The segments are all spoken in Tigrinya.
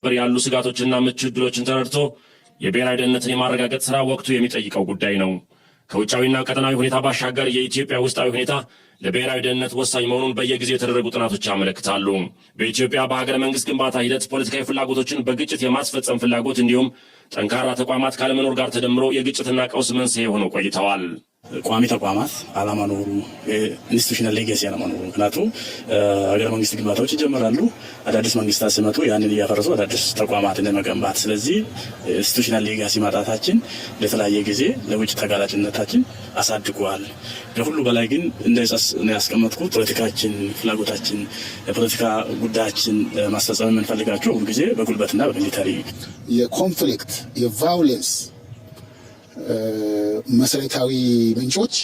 ያሉ ስጋቶችና ምቹ ዕድሎችን ተረድቶ የብሔራዊ ደህንነትን የማረጋገጥ ስራ ወቅቱ የሚጠይቀው ጉዳይ ነው። ከውጫዊና ቀጠናዊ ሁኔታ ባሻገር የኢትዮጵያ ውስጣዊ ሁኔታ ለብሔራዊ ደህንነት ወሳኝ መሆኑን በየጊዜው የተደረጉ ጥናቶች ያመለክታሉ። በኢትዮጵያ በሀገረ መንግስት ግንባታ ሂደት ፖለቲካዊ ፍላጎቶችን በግጭት የማስፈጸም ፍላጎት እንዲሁም ጠንካራ ተቋማት ካለመኖር ጋር ተደምሮ የግጭትና ቀውስ መንስኤ ሆነው ቆይተዋል። ቋሚ ተቋማት አለመኖሩ ኢንስቲትዩሽናል ሌጋሲ አለመኖሩ ምክንያቱም ሀገረ መንግስት ግንባታዎች ይጀምራሉ። አዳዲስ መንግስታት ሲመጡ ያንን እያፈረሱ አዳዲስ ተቋማትን ለመገንባት ስለዚህ ኢንስቲትዩሽናል ሌጋሲ ማጣታችን ለተለያየ ጊዜ ለውጭ ተጋላጭነታችን አሳድጓል። ከሁሉ በላይ ግን እንደዛስ ነው ያስቀመጥኩት ፖለቲካችን ፍላጎታችን የፖለቲካ ጉዳያችን ማስፈጸም የምንፈልጋቸው ሁሉ ጊዜ በጉልበትና በሚሊታሪ የኮንፍሊክት የቫዮለንስ መሰረታዊ ምንጮች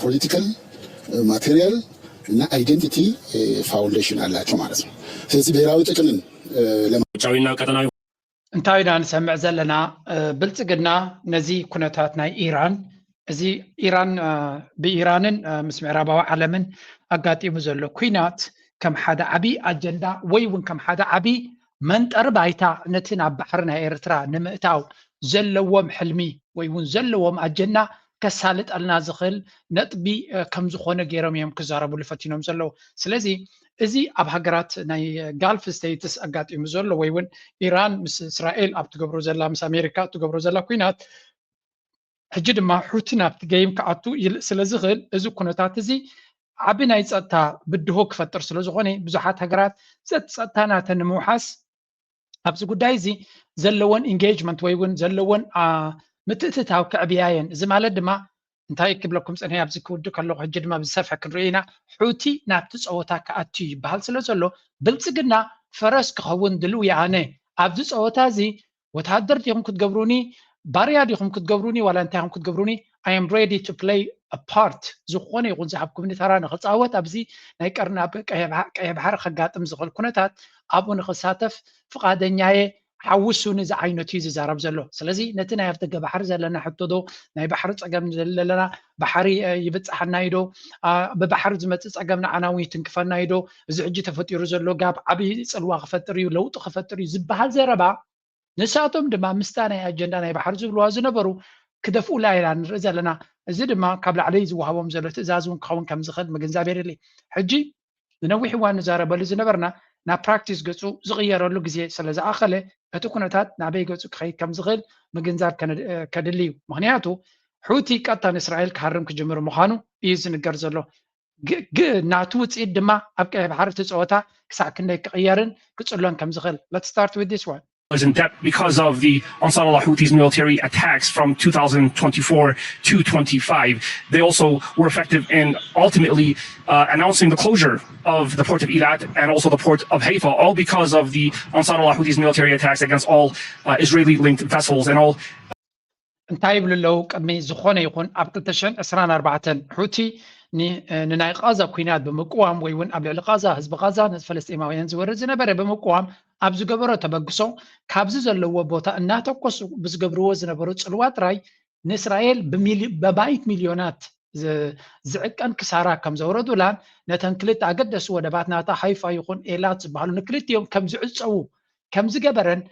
ፖለቲካል ማቴሪያል እና አይዴንቲቲ ፋውንዴሽን አላቸው ማለት ነው። ስለዚህ ብሔራዊ ጥቅምን ለማውጫዊና ቀጠናዊ እንታይና ንሰምዕ ዘለና ብልጽግና ነዚ ኩነታት ናይ ኢራን እዚ ኢራን ብኢራንን ምስ ምዕራባዊ ዓለምን ኣጋጢሙ ዘሎ ኩናት ከም ሓደ ዓብይ ኣጀንዳ ወይ እውን ከም ሓደ ዓብይ መንጠር ባይታ ነቲ ናብ ባሕሪ ናይ ኤርትራ ንምእታው ዘለዎም ሕልሚ ወይ እውን ዘለዎም ኣጀንዳ ከሳልጠልና ዝኽእል ነጥቢ ከም ዝኾነ ገይሮም እዮም ክዛረብሉ ፈቲኖም ዘለዉ። ስለዚ እዚ ኣብ ሃገራት ናይ ጋልፍ ስቴትስ ኣጋጢሙ ዘሎ ወይ እውን ኢራን ምስ እስራኤል ኣብ ትገብሮ ዘላ ምስ ኣሜሪካ ትገብሮ ዘላ ኩናት ሕጂ ድማ ሑቲ ናብቲ ገይም ክኣቱ ስለ ዝኽእል እዚ ኩነታት እዚ ዓቢ ናይ ፀጥታ ብድሆ ክፈጥር ስለ ዝኾነ ብዙሓት ሃገራት ፀጥታ ናተን ንምውሓስ ኣብዚ ጉዳይ እዚ ዘለዎን ኢንጌጅመንት ወይ እውን ዘለዎን ምትእትታው ክዕብያየን እዚ ማለት ድማ እንታይ ክብለኩም ፀኒሐ ኣብዚ ክውድ ከለኹ ሕጂ ድማ ብዝሰፍሐ ክንርኢ ኢና ሑቲ ናብቲ ፀወታ ክኣቱ ይበሃል ስለ ዘሎ ብልፅግና ፈረስ ክኸውን ድልው ይኣነ ኣብዚ ፀወታ እዚ ወታደር ዲኹም ክትገብሩኒ ባርያ ዲኹም ክትገብሩኒ ዋላ እንታይ ኢኹም ክትገብሩኒ I am ready to play a part ዝኾነ ይኹን ዝሃብኩምኒ ተራ ንኽፃወት ኣብዚ ናይ ቀርኒ ኣብ ቀይሕ ባሕሪ ከጋጥም ዝኽእል ኩነታት ኣብኡ ንኽሳተፍ ፍቓደኛየ ሓውሱኒ እዚ ዓይነት እዩ ዝዛረብ ዘሎ። ስለዚ ነቲ ናይ ኣፍደገ ባሕሪ ዘለና ሕቶ ዶ ናይ ባሕሪ ፀገም ዘለና ባሕሪ ይብፅሓና ዶ ብባሕሪ ዝመፅእ ፀገም ንዓና እውን ይትንክፈና ዶ እዚ ሕጂ ተፈጢሩ ዘሎ ጋብ ዓብይ ፅልዋ ክፈጥር እዩ ለውጢ ክፈጥር እዩ ዝበሃል ዘረባ ንሳቶም ድማ ምስታ ናይ ኣጀንዳ ናይ ባሕሪ ዝብልዋ ዝነበሩ ክደፍኡላ ኢና ንርኢ ዘለና። እዚ ድማ ካብ ላዕለይ ዝወሃቦም ዘሎ ትእዛዝ እውን ክኸውን ከም ዝኽእል ምግንዛብ የድሊ። ሕጂ ንነዊሕ እዋን ንዛረበሉ ዝነበርና ናብ ፕራክቲስ ገፁ ዝቕየረሉ ግዜ ስለ ዝኣኸለ እቲ ኩነታት ናበይ ገፁ ክኸይድ ከም ዝኽእል ምግንዛብ ከድሊ እዩ። ምክንያቱ ሑቲ ቀጥታ ንእስራኤል ክሃርም ክጅምር ምዃኑ እዩ ዝንገር ዘሎ። ናቱ ውፅኢት ድማ ኣብ ቀይሕ ባሕሪ እቲ ፀወታ ክሳዕ ክንደይ ክቕየርን ክፅሎን ከም ዝኽእል let's start with this one. Was in debt because of the Ansar Allah Houthis military attacks from 2024 to 25. They also were effective in ultimately announcing the closure of the port of Eilat and also the port of Haifa, all because of the Ansar Allah Houthis military attacks against all Israeli-linked vessels and all. እንታይ ይብሉ ኣለዉ ቅድሚ ዝኾነ ይኹን ኣብ 2024 ሑቲ ንናይ ቃዛ ኩናት ብምቅዋም ወይ እውን ኣብ ልዕሊ ቃዛ ህዝቢ ቃዛ ንፈለስጢማውያን ዝወርድ ዝነበረ ብምቅዋም ኣብ ዝገበሮ ተበግሶ ካብዚ ዘለዎ ቦታ እናተኮሱ ብዝገብርዎ ዝነበሩ ፅልዋ ጥራይ ንእስራኤል በባይት ሚልዮናት ዝዕቀን ክሳራ ከም ዘውረዱላን ነተን ክልተ ኣገደሲ ወደባት ናታ ሃይፋ ይኹን ኤላት ዝበሃሉ ንክልቲኦም ከም ዝዕፀው ከም ዝገበረን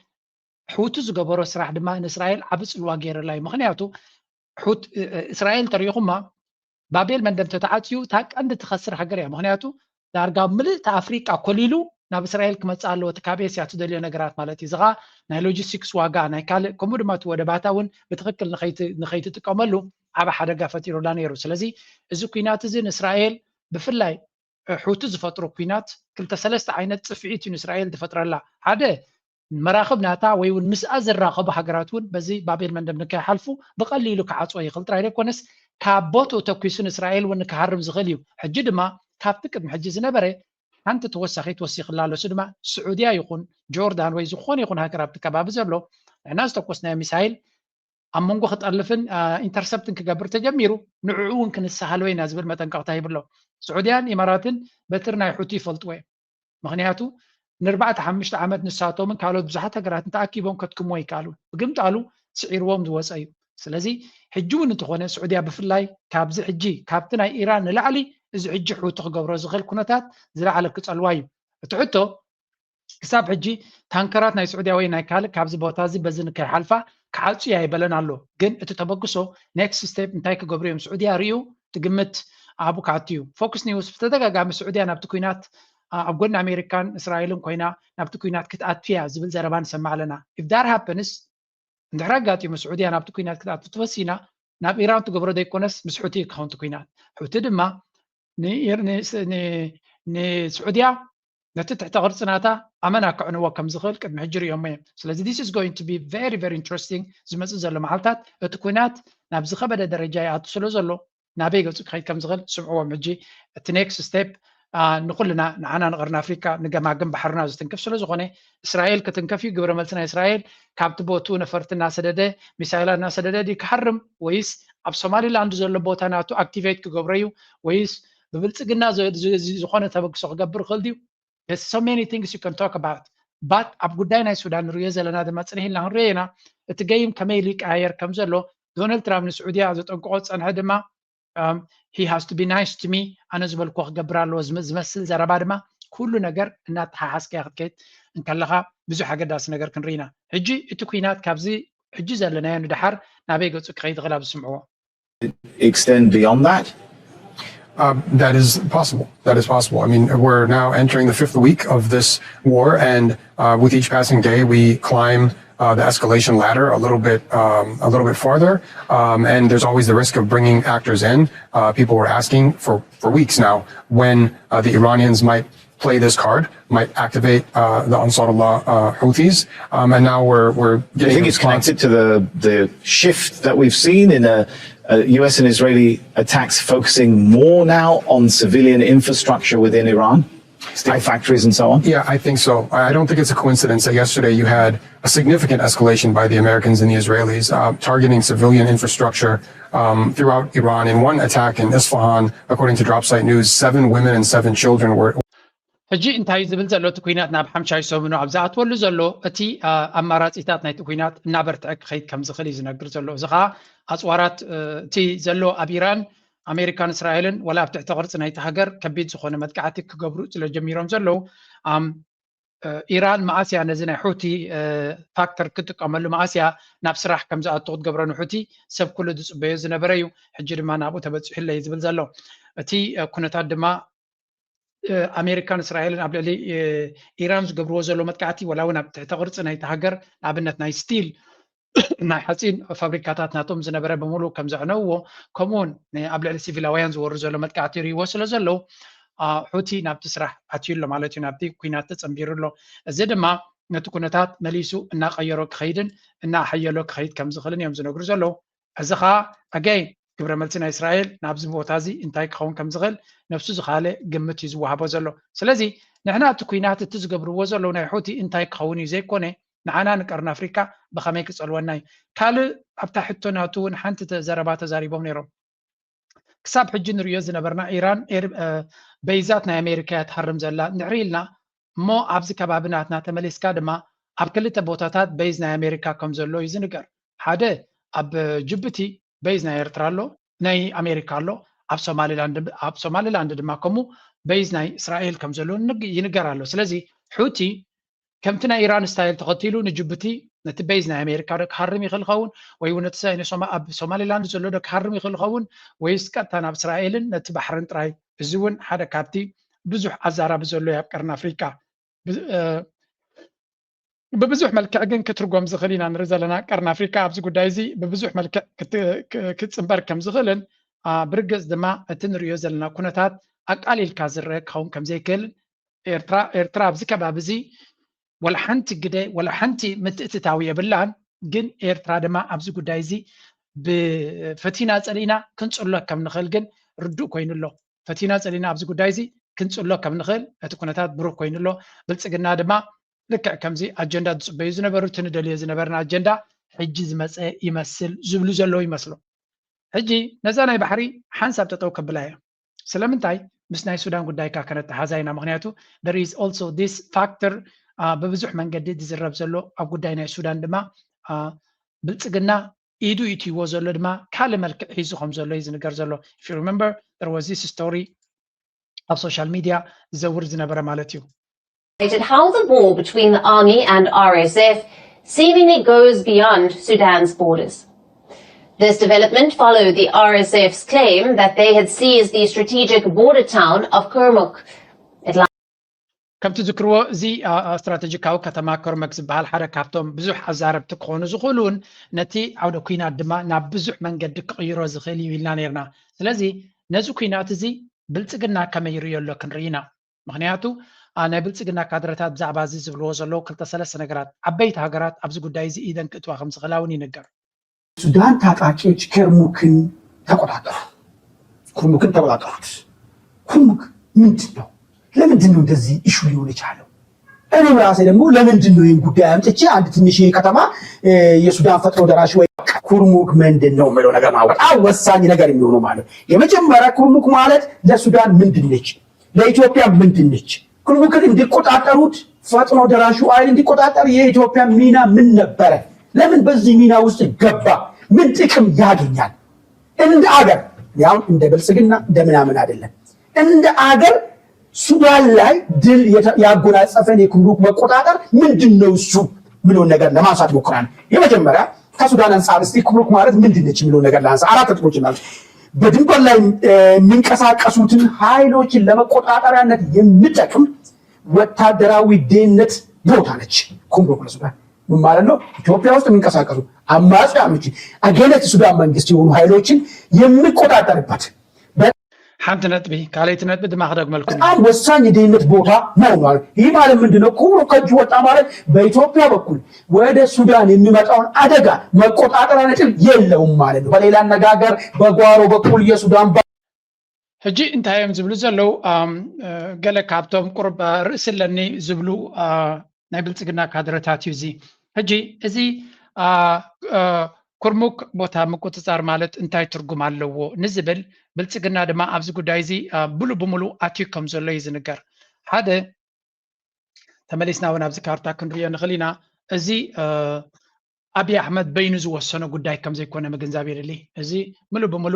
ሑቲ ዝገበሮ ስራሕ ድማ ንእስራኤል ዓብ ፅልዋ ገይረላ እዩ። ምክንያቱ እስራኤል ተሪኢኹማ ባቤል መንደብ ተተዓፅዩ እታ ቀንዲ ትኸስር ሃገር እያ። ምክንያቱ ዳርጋ ምልእቲ ኣፍሪቃ ኮሊሉ ናብ እስራኤል ክመፅእ ኣለዎ እቲ ካብ ኤስያ ትደልዮ ነገራት ማለት እዩ። እዚኻ ናይ ሎጂስቲክስ ዋጋ ናይ ካልእ ከምኡ ድማ እቲ ወደባታ እውን ብትክክል ንኸይትጥቀመሉ ዓብ ሓደጋ ፈጢሩላ ነይሩ። ስለዚ እዚ ኩናት እዚ ንእስራኤል ብፍላይ ሑቲ ዝፈጥሮ ኩናት ክልተ ሰለስተ ዓይነት ፅፍዒት እዩ ንእስራኤል ትፈጥረላ። ሓደ መራኽብ ናታ ወይ እውን ምስኣ ዝራኸቡ ሃገራት እውን በዚ ባቤል መንደብ ንከይሓልፉ ብቐሊሉ ክዓፅዎ ይኽእል ጥራይ ደይኮነስ ካብ ቦትኡ ተኪሱ ንእስራኤል እውን ክሃርም ዝኽእል እዩ። ሕጂ ድማ ካብቲ ቅድሚ ሕጂ ዝነበረ ሓንቲ ተወሳኺት ወሲኽላ ኣሎ። እሱ ድማ ስዑድያ ይኹን ጆርዳን ወይ ዝኾነ ይኹን ሃገር ኣብቲ ከባቢ ዘሎ ንሕና ዝተኮስናዮ ሚሳይል ኣብ መንጎ ክጠልፍን ኢንተርሰፕትን ክገብር ተጀሚሩ ንዕኡ እውን ክንሰሃልወ ኢና ዝብል መጠንቀቕታ ይብሎ። ስዑድያን ኢማራትን በትሪ ናይ ሑቲ ይፈልጥዎ እዮም። ምክንያቱ ን4-5 ዓመት ንሳቶምን ካልኦት ብዙሓት ሃገራትን ተኣኪቦም ከትክምዎ ይከኣሉ ብግምጣሉ ስዒርዎም ዝወፀ እዩ። ስለዚ ሕጂ እውን እንተኾነ ስዑድያ ብፍላይ ካብዚ ሕጂ ካብቲ ናይ ኢራን ንላዕሊ እዚ ሕጂ ሑቲ ክገብሮ ዝኽእል ኩነታት ዝለዓለ ክፀልዋ እዩ። እቲ ሕቶ ክሳብ ሕጂ ታንከራት ናይ ስዑድያ ወይ ናይ ካልእ ካብዚ ቦታ እዚ በዚ ንከይሓልፋ ክዓፅያ ይበለን ኣሎ ግን እቲ ተበግሶ ኔክስት ስቴፕ እንታይ ክገብሩ እዮም ስዑድያ ርዩ ትግምት ኣቡ ካትዩ ፎክስ ኒውስ ብተደጋጋሚ ስዑድያ ናብቲ ኩናት ኣብ ጎኒ ኣሜሪካን እስራኤልን ኮይና ናብቲ ኩናት ክትኣትፍያ ዝብል ዘረባ ንሰማዕ ኣለና if that happens እንድሕር ኣጋጢሙ ስዑድያ ናብቲ ኩናት ክትኣቱ ትወሲና ናብ ኢራን ትገብሮ ዘይኮነስ ምስ ሑቲ ክኸውን እቲ ኩናት ሑቲ ድማ ንስዑድያ ነቲ ትሕተ ቅርፂ ናታ ኣመና ክዕንዎ ከም ዝኽእል ቅድሚ ሕጂ ርዮም እዮም ስለዚ this is going to be very very interesting ዝመፅእ ዘሎ መዓልታት እቲ ኩናት ናብ ዝኸበደ ደረጃ ይኣቱ ስለ ዘሎ ናበይ ገፁ ክኸይድ ከም ዝኽእል ስምዕዎም ሕጂ እቲ ኔክስት ስቴፕ ንኩልና ንዓና ንቀርኒ ኣፍሪካ ንገማግም ባሕርና ዝትንክፍ ስለ ዝኾነ እስራኤል ክትንከፍ እዩ ግብረ መልሲ ናይ እስራኤል ካብቲ ቦትኡ ነፈርቲ እናሰደደ ሚሳይላ እናሰደደ ዲ ክሓርም ወይስ ኣብ ሶማሊላንድ ዘሎ ቦታ ናቱ ኣክቲቬት ክገብሮ እዩ ወይስ ብብልፅግና ዝኾነ ተበግሶ ክገብር ክእል ድዩ there's so many things you can talk about but ኣብ ጉዳይ ናይ ሱዳን ንሪኦ ዘለና ድማ ፅንሕ ኢልና ክንሪኦ ኢና እቲ ገይም ከመይ ሊቀያየር ከም ዘሎ ዶናልድ ትራምፕ ንስዑድያ ዘጠንቅቆ ፀንሐ ድማ he has to be nice to me ኣነ ዝበልኮ ክገብር ኣለዎ ዝመስል ዘረባ ድማ ኩሉ ነገር እናተሓሓስካ ክትከይድ እንከለካ ብዙሕ ኣገዳሲ ነገር ክንርኢ ኢና ሕጂ እቲ ኩናት ካብዚ ሕጂ ዘለናዮ ንድሓር ናበይ ገፁ ክኸይድ ይኽእል ኣብ ዝስምዕዎ extend beyond that? That is possible. That is possible. I mean, we're now entering the 5th week of this war, and with each passing day, we climb the escalation ladder a little bit farther. And there's always the risk of bringing actors in. People were asking for weeks now when the Iranians might play this card, might activate the Ansarullah Houthis, and now we're getting. Do you think it's connected to the shift that we've seen in US and Israeli attacks focusing more now on civilian infrastructure within Iran, steel factories and so on? Yeah, I think so. I don't think it's a coincidence that yesterday you had a significant escalation by the Americans and the Israelis targeting civilian infrastructure throughout Iran. In one attack in Isfahan, according to Dropsite News, 7 women and 7 children were. ሕጂ እንታይ ዝብል ዘሎ እቲ ኩናት ናብ ሓምሻይ ሰሙኑ ኣብ ዝኣትወሉ ዘሎ እቲ ኣማራፂታት ናይቲ ኩናት እናበርትዐ ክኸይድ ከም ዝኽእል እዩ ዝነግር ዘሎ እዚ ከዓ ኣፅዋራት እቲ ዘሎ ኣብ ኢራን ኣሜሪካን እስራኤልን ወላ ኣብ ትሕቲ ቅርፂ ናይቲ ሃገር ከቢድ ዝኾነ መጥቃዕቲ ክገብሩ ስለ ጀሚሮም ዘለው ኢራን መዓስያ ነዚ ናይ ሑቲ ፋክተር ክጥቀመሉ መዓስያ ናብ ስራሕ ከም ዝኣቱ ክትገብሮ ንሑቲ ሰብ ኩሉ ዝፅበዮ ዝነበረ እዩ ሕጂ ድማ ናብኡ ተበፂሑ እዩ ዝብል ዘሎ እቲ ኩነታት ድማ ኣሜሪካን እስራኤልን ኣብ ልዕሊ ኢራን ዝገብርዎ ዘሎ መጥቃዕቲ ወላ እውን ኣብ ትሕቲ ቅርፂ ናይቲ ሃገር ንኣብነት ናይ ስቲል ናይ ሓፂን ፋብሪካታት ናቶም ዝነበረ ብምሉእ ከም ዘዕነውዎ ከምኡውን ኣብ ልዕሊ ሲቪላውያን ዝወሩ ዘሎ መጥቃዕቲ ርይዎ ስለ ዘለው ሑቲ ናብቲ ስራሕ ኣትዩሎ ማለት እዩ ናብቲ ኩናት ተፀንቢሩሎ እዚ ድማ ነቲ ኩነታት መሊሱ እናቀየሮ ክኸይድን እናሓየሎ ክኸይድ ከም ዝኽእልን እዮም ዝነግሩ ዘለው እዚ ከዓ ኣጋይ ግብረ መልሲ ናይ እስራኤል ናብዚ ቦታ እዚ እንታይ ክኸውን ከም ዝኽእል ነፍሱ ዝኻለ ግምት እዩ ዝወሃቦ ዘሎ ስለዚ ንሕና እቲ ኩናት እቲ ዝገብርዎ ዘለው ናይ ሑቲ እንታይ ክኸውን እዩ ዘይኮነ ንዓና ንቀርኒ ኣፍሪካ ብኸመይ ክፀልወና እዩ ካልእ ኣብታ ሕቶ ናቱ እውን ሓንቲ ዘረባ ተዛሪቦም ነይሮም ክሳብ ሕጂ ንሪኦ ዝነበርና ኢራን በይዛት ናይ ኣሜሪካ እያ ትሃርም ዘላ ንዕሪ ኢልና እሞ ኣብዚ ከባቢናትና ተመሊስካ ድማ ኣብ ክልተ ቦታታት በይዝ ናይ ኣሜሪካ ከም ዘሎ እዩ ዝንገር ሓደ ኣብ ጅቡቲ በይዝ ናይ ኤርትራ ኣሎ ናይ ኣሜሪካ ኣሎ ኣብ ሶማሊላንድ ድማ ከምኡ በይዝ ናይ እስራኤል ከም ዘሎ ይንገር ኣሎ ስለዚ ሑቲ ከምቲ ናይ ኢራን ስታይል ተኸቲሉ ንጅቡቲ ነቲ በይዝ ናይ ኣሜሪካ ዶ ክሃርም ይኽእል ኸውን ወይ እውን ኣብ ሶማሊላንድ ዘሎ ዶ ክሃርም ይኽእል ኸውን ወይስ ቀጥታ ናብ እስራኤልን ነቲ ባሕርን ጥራይ እዚ እውን ሓደ ካብቲ ብዙሕ ኣዛራቢ ዘሎ ኣብ ቀርኒ ኣፍሪካ ببزوح ملكة أجن كترجم زغلين عن رزالنا قرن أفريقيا أبز قداي زي ببزوح ملكة كتسمبر كم زغلن برجز دما تنريو زلنا كونتات أقالي الكازر كهم كم زي كل إرترا بزكا بابزي ولا حنتي قداي ولا حنتي متتاوية باللان جن إرترا دما أبز قداي زي بفتينا زلينا كنت أقول لك كم نخل جن ردو كوين الله فتينا زلينا أبز قداي زي كنت أقول لك كم نخل هتكونتات برو كوين الله بلتسجنا دما لك كمزي أجندة بيزنا بروتين دليل زنا برنا أجندة حجز مسألة يمثل زبلو زلو يمثله حجي نزانا بحري حنسب تتوقع بلايا سلامتاي بس ناي السودان قد دايكا كانت هزاينا مغنياتو there is also this factor ببزوح من جديد زرب زلو أو قد داينا السودان دما بلتقنا إيدو إتي وزلو دما كلمة حيزو خمزلو يزن قرزلو if you remember there was this story of social media زور زنا برا مالتيو how the war between the army and RSF seemingly goes beyond Sudan's borders. This development followed the RSF's claim that they had seized the strategic border town of Kurmuk. كم تذكروا زي استراتيجيكاو كتما كرمك زبال حركاتهم بزح أزارب تكونوا زغلون نتي عود كينا دما نبزح من قد قيرو زخيلي ويلنا نيرنا سلازي نزو كينات زي بلتقنا كما يريو كنرينا مغنياتو أنا بلتقنا كادرتات بزعبا زي زبلو زلو كلتا سلس نقرات عبيت هاقرات أبزقو دايزي إيدن كتوا خمس غلاوني نقر سودان تاقاكيوش كرموكن تقوطاتر كرموكن تقوطاتر كرموك ምንድነው ለምንድነው እንደዚህ ኢሹ ሊሆን የቻለው እኔ ራሴ ደግሞ ለምንድነው ይሄን ጉዳይ አምጥቼ አንድ ትንሽ ከተማ የሱዳን ፈጥኖ ደራሽ ወይ ኩርሙክ ምንድነው ማለት ነገር ማወቅ ወሳኝ ነገር የሚሆነው ማለት የመጀመሪያ ኩርሙክ ማለት ለሱዳን ምንድነች ለኢትዮጵያ ምንድነች ኩርሙክን እንዲቆጣጠሩት ፈጥኖ ደራሹ አይል እንዲቆጣጠር የኢትዮጵያ ሚና ምን ነበር ለምን በዚህ ሚና ውስጥ ገባ ምን ጥቅም ያገኛል እንደ አገር ያው እንደ ብልጽግና እንደምናምን አይደለም እንደ አገር ሱዳን ላይ ድል ያጎናጸፈን የኩምሩክ መቆጣጠር ምንድነው እሱ ምለው ነገር ለማንሳት ሞክራን የመጀመሪያ ከሱዳን አንፃር እስቲ ኩምሩክ ማለት ምንድነች ምለው ነገር ላንሳ አራት ጥቅሞች ማለት በድንበር ላይ የሚንቀሳቀሱትን ኃይሎችን ለመቆጣጠሪያነት የሚጠቅም ወታደራዊ ደህንነት ቦታ ነች ኩምሩክ ለሱዳን ምን ማለት ነው ኢትዮጵያ ውስጥ የሚንቀሳቀሱ አማጽያኖች አገነት ሱዳን መንግስት የሆኑ ኃይሎችን የሚቆጣጠርበት حمد نتبي كاليت نتبي دماغ دغ ملكو ወሳኝ የደህንነት ቦታ ነው ማለት ይህ ማለት ምንድነው ኩምሩክ ከጅ ወጣ ማለት በኢትዮጵያ በኩል ወደ ሱዳን የሚመጣውን አደጋ መቆጣጠሪያ ነጥብ የለውም ማለት ነው በሌላ አነጋገር በጓሮ በኩል የሱዳን ሕጂ እንታይም ዝብሉ ዘለው ገለ ካብቶም ቁርብ ርእስ ለኒ ዝብሉ ናይ ብልጽግና ካድረታት ዩዚ ሕጂ እዚ ኩርሙክ ቦታ መቆጣጠር ማለት እንታይ ትርጉም ኣለዎ ንዝብል ብልጽግና ድማ ኣብዚ ጉዳይ እዚ ብሉ ብሙሉ ኣትዩ ከም ዘሎ ይዝንገር ሓደ ተመሊስና እውን ኣብዚ ካርታ ክንሪኦ ንኽእል ኢና እዚ ኣብይ ኣሕመድ በይኑ ዝወሰነ ጉዳይ ከም ዘይኮነ ምግንዛብ የድሊ እዚ ሙሉ ብሙሉ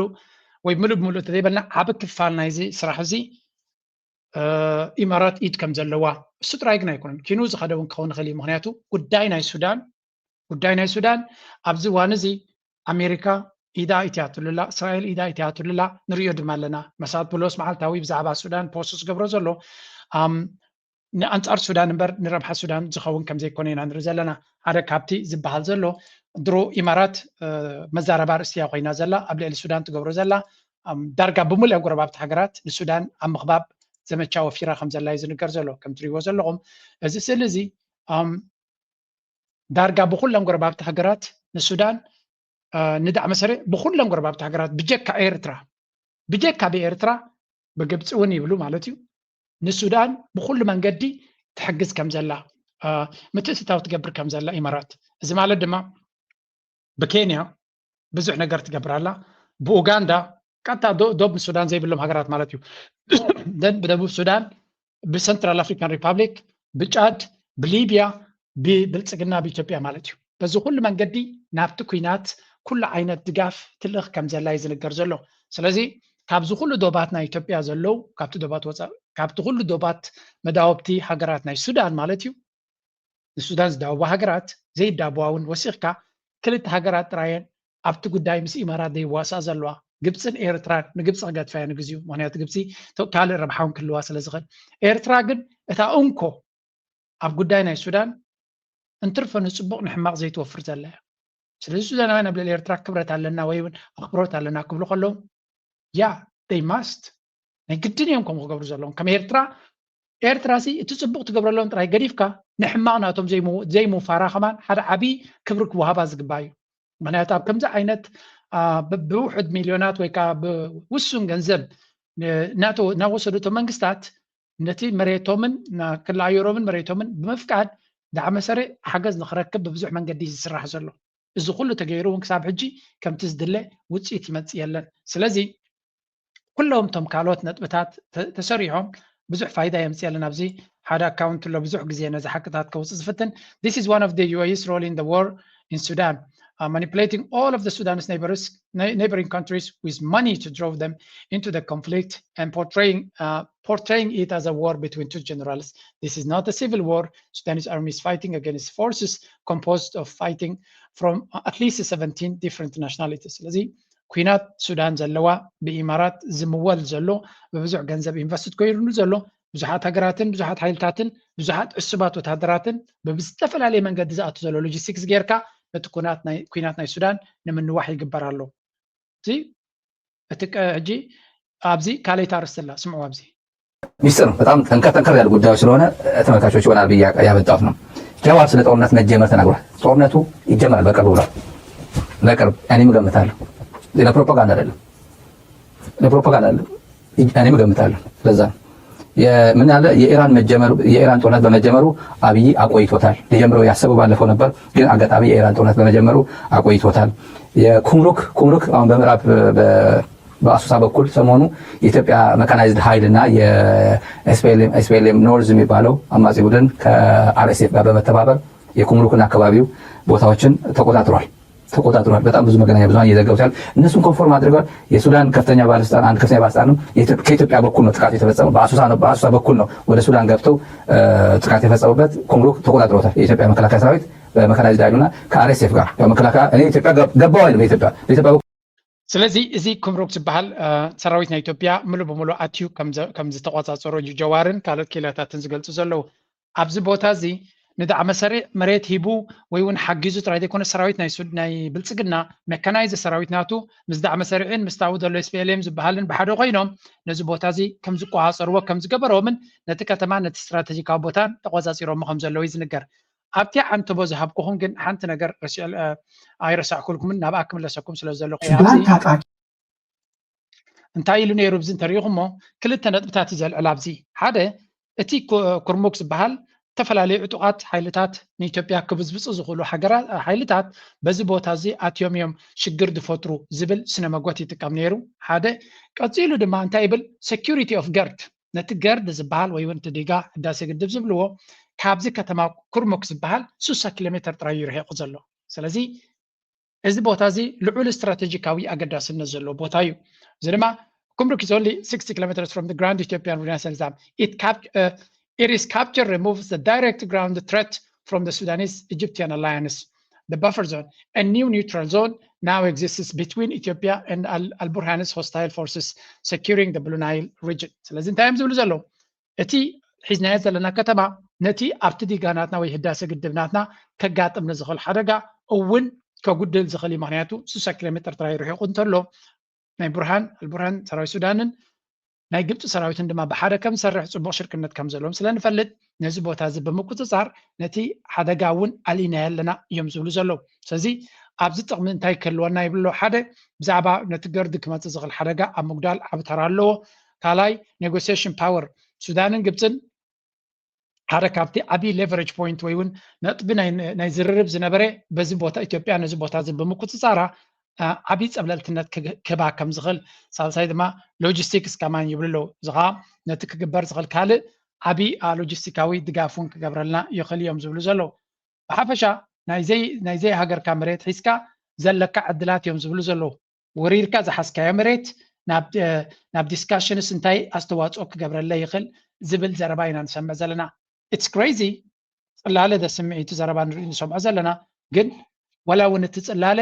ወይ ሙሉ ብሙሉ ተዘይበልና ዓብ ክፋል ናይዚ ስራሕ እዚ ኢማራት ኢድ ከም ዘለዋ እሱ ጥራይ ግን ኣይኮነን ኪኑ ዝኸደ እውን ክኸውን ይኽእል እዩ ምክንያቱ ጉዳይ ናይ ሱዳን ኣብዚ እዋን እዚ ኣሜሪካ ኢዳ ኢትያትሉላ እስራኤል ኢዳ ኢትያትሉላ ንሪኦ ድማ ኣለና መሳት ፕሎስ መዓልታዊ ብዛዕባ ሱዳን ፖስት ዝገብሮ ዘሎ ንኣንጻር ሱዳን እምበር ንረብሓ ሱዳን ዝኸውን ከም ዘይኮነ ኢና ንርኢ ዘለና ሓደ ካብቲ ዝበሃል ዘሎ ድሮ ኢማራት መዛረባ ርእስያ ኮይና ዘላ ኣብ ልዕሊ ሱዳን ትገብሮ ዘላ ዳርጋ ብሙሉእ ጎረባብቲ ሃገራት ንሱዳን ኣብ ምኽባብ ዘመቻ ወፊራ ከም ዘላ እዩ ዝንገር ዘሎ ከም ትሪእዎ ዘለኹም እዚ ስእሊ እዚ ዳርጋ ብኩሎም ጎረባብቲ ሃገራት ንሱዳን ندع مسرع بخلهم قربات حجرات بجك إيرترا بجك بإيرترا بجبت وني بلو مالتيو السودان بخل من قدي تحجز كم زلا متى ستاو تجبر كم زلا إمارات إذا ما لدما بكينيا بزح نجرت جبرالا بأوغندا كانت دوب السودان زي بلهم حجرات مالتيو دن بدبو السودان بسنترال أفريكان ريبابليك بتشاد بليبيا ببلتسجنا بإثيوبيا مالتيو بس كل من قدي نافت كوينات كل عينات دقاف تلخ كم زلا يزنقر زلو سلازي كابزو كل دوباتنا إثيوبيا زلو كابتو دوبات وصل كابتو كل دوبات مداوبتي حجراتنا السودان مالتيو السودان زداوبا حجرات زي دابواون وسيخكا كلت حجرات راين أبتو قداي مس إمارات دي واسا زلوا جبسن إيرترا نجبس أجد فيها نجزيو معناها تجبسي تو كال ربحهم كل واسا لزغل إيرترا قد إتا أنكو أب قداينا السودان انترفن الصبح نحماق زي توفر زلا سلسلة السودان أنا بلا الإيرترا كبرت على ويون أخبرت على كبلو قالوا يا they must نقدني يومكم قبل زلون كم إيرترا سي تصبح تقبل لهم ترى قريفكا نحماقنا توم زي مو فارا كمان حدا عبي كبرك وهابا زقبايو معناتها كم زي عينت بوحد مليونات ويكا بوسون جنزب ناتو ناوصلوا منقستات نتي مريتومن كل عيرومن مريتومن بمفقد دعم مسرع حجز نخركب ببزح من قديس السراح زلو إذا كله تغيرون كساب حجي كم تزدله وتصيت يمتيلن سلازي كلهم تم كالوت نتبتات تسريهم بزح فايدة يمتيلن أبزي هذا أكاونت له بزح جزينا إذا حكتات كوسس فتن this is one of the UAE's role in the war in Sudan manipulating all of the Sudan's neighboring countries with money to draw them into the conflict and portraying it as a war between two generals. This is not a civil war. Sudanese army is fighting against forces composed of fighting from at least 17 different nationalities. ስለዚ ኩናት ሱዳን ዘለዋ ብኢማራት ዝምወል ዘሎ በብዙሕ ገንዘብ ኢንቨስት ኮይሩሉ ዘሎ ብዙሓት ሃገራትን ብዙሓት ሓይልታትን ብዙሓት ዕሱባት ወታደራትን ብዝተፈላለየ መንገዲ ዝኣቱ ዘሎ ሎጂስቲክስ ጌርካ ነቲ ኩናት ናይ ሱዳን ንምንዋሕ ይግበር ኣሎ። እዚ እቲ ሕጂ ኣብዚ ካልእ ታርስቲ ኣላ ስምዑ። ኣብዚ ሚስጥር በጣም ጠንከር ያሉ ጉዳዮች ስለሆነ ተመልካቾች ይሆናል ብዬ ያመጣሁት ነው። ጀዋር ስለ ጦርነት መጀመር ተናግሯል። ጦርነቱ ይጀመራል በቅርቡ ብሏል። በቅርብ እኔም እገምታለሁ። ለፕሮፓጋንዳ አይደለም፣ ለፕሮፓጋንዳ አይደለም፣ እኔም እገምታለሁ። ለዛ ነው ምን ያለ የኢራን ጦርነት በመጀመሩ አብይ አቆይቶታል። ሊጀምረው ያሰበው ባለፈው ነበር፣ ግን አጋጣሚ የኢራን ጦርነት በመጀመሩ አቆይቶታል። የኩምሩክ አሁን በምዕራብ በአሶሳ በኩል ሰሞኑ የኢትዮጵያ መካናይዝድ ኃይልና የኤስፒኤልኤም ኖርዝ የሚባለው አማጺ ቡድን ከአርኤስኤፍ ጋር በመተባበር የኩምሩክና አካባቢው ቦታዎችን ተቆጣጥሯል። በጣም ብዙ መገናኛ ብዙሃን እየዘገቡታል። እነሱን ኮንፎርም አድርገዋል። የሱዳን ከፍተኛ ባለስልጣን አንድ ከፍተኛ ባለስልጣን ከኢትዮጵያ በኩል ነው ጥቃት የተፈጸመው። በአሶሳ በኩል ነው ወደ ሱዳን ገብተው ጥቃት የፈጸሙበት። ኩምሩክ ተቆጣጥሮታል። የኢትዮጵያ መከላከያ ሰራዊት በመካናይዝድ ኃይሉና ከአርኤስኤፍ ጋር በመከላከያ እኔ ኢትዮጵያ ገባው አይደለም በኢትዮጵያ ስለዚ እዚ ኩምሩክ ዝበሃል ሰራዊት ናይ ኢትዮጵያ ሙሉእ ብሙሉ ኣትዩ ከም ዝተቆፃፀሮ ጀዋርን ካልኦት ኬላታትን ዝገልፁ ዘለው ኣብዚ ቦታ እዚ ንዳዕ መሬት ሂቡ ወይ እውን ሓጊዙ ጥራይ ዘይኮነ ሰራዊት ናይ ብልፅግና መካናይዝ ሰራዊት ናቱ ምስ ዳዕ መሰሪዕን ምስታዊ ዘሎ ኤስፒኤልኤም ዝበሃልን ብሓደ ኮይኖም ነዚ ቦታ እዚ ከም ዝቆፃፀርዎ ከም ዝገበሮምን ነቲ ከተማ ነቲ ስትራቴጂካዊ ቦታን ተቆፃፂሮሞ ከም ዘለው ይዝንገር። ኣብቲ ዓንተቦ ዝሃብኩኹም ግን ሓንቲ ነገር ኣይረሳዕኩልኩምን ናብኣ ክምለሰኩም ስለ ዘለኹ እንታይ ኢሉ ነይሩ ብዚ እንተሪኢኹሞ ክልተ ነጥብታት እዩ ዘልዕል ኣብዚ። ሓደ እቲ ኩርሙክ ዝበሃል ተፈላለዩ ዕጡቃት ሓይልታት ንኢትዮጵያ ክብዝብፁ ዝኽእሉ ሓይልታት በዚ ቦታ እዚ ኣትዮም እዮም ሽግር ዝፈጥሩ ዝብል ስነ መጎት ይጥቀም ነይሩ ሓደ። ቀፂሉ ድማ እንታይ ይብል ሴኪሪቲ ኦፍ ገርድ ነቲ ገርድ ዝበሃል ወይ እውን ዲጋ ህዳሴ ግድብ ዝብልዎ ካብዚ ከተማ ኩርሙክ ዝበሃል 60 ኪሎ ሜትር ጥራይ ይርሕቁ ዘሎ። ስለዚ እዚ ቦታ እዚ ልዑል ስትራቴጂካዊ ኣገዳስነት ዘለዎ ቦታ እዩ። እዚ ድማ ኩምሩክ is only 60 kilometers from the Grand Ethiopian Renaissance Dam. Its capture removes the direct ground threat from the Sudanese-Egyptian alliance. The buffer zone, a new neutral zone, now exists between Ethiopia and Al-Burhan's hostile forces, securing the Blue Nile region. ስለዚ እንታይ እዮም ዝብሉ ዘለው እቲ ሒዝናዮ ዘለና ከተማ ነቲ ኣብቲ ዲጋናትና ወይ ህዳሴ ግድብናትና ከጋጥም ንዝኽእል ሓደጋ እውን ከጉድል ዝኽእል እዩ። ምክንያቱ 60 ኪሎ ሜትር ጥራይ ርሒቁ እንተሎ ናይ አልቡርሃን ሰራዊት ሱዳንን ናይ ግብፂ ሰራዊትን ድማ ብሓደ ከም ዝሰርሕ ፅቡቅ ሽርክነት ከም ዘለዎም ስለንፈልጥ ነዚ ቦታ እዚ ብምቁፅፃር ነቲ ሓደጋ እውን ኣልኢናዮ ኣለና እዮም ዝብሉ ዘለው። ስለዚ ኣብዚ ጥቕሚ እንታይ ክህልወና ይብሎ ሓደ ብዛዕባ ነቲ ገርዲ ክመፅእ ዝኽእል ሓደጋ ኣብ ምጉዳል ዓቢ ተራ ኣለዎ። ካልኣይ ኔጎሲዬሽን ፓወር ሱዳንን ግብፅን ሓደ ካብቲ ዓብይ ሌቨሬጅ ፖይንት ወይ እውን ነጥቢ ናይ ዝርርብ ዝነበረ በዚ ቦታ ኢትዮጵያ ነዚ ቦታ እዚ ብምቁፅፃራ ዓብይ ፀብለልትነት ክባ ከም ዝኽእል። ሳልሳይ ድማ ሎጂስቲክስ ከማን ይብሉ ኣለው። እዚ ከዓ ነቲ ክግበር ዝኽእል ካልእ ዓብይ ሎጂስቲካዊ ድጋፍ እውን ክገብረልና ይኽእል እዮም ዝብሉ ዘለው። ብሓፈሻ ናይ ዘይ ሃገርካ መሬት ሒዝካ ዘለካ ዕድላት እዮም ዝብሉ ዘለው። ወሪርካ ዝሓዝካዮ መሬት ናብ ዲስካሽንስ እንታይ ኣስተዋፅኦ ክገብረለ ይኽእል ዝብል ዘረባ ኢና ንሰምዕ ዘለና። ኢትስ ክሬዚ ፅላለ ዘስምዒቱ ዘረባ ንሰምዖ ዘለና ግን ወላ እውን እቲ ፅላለ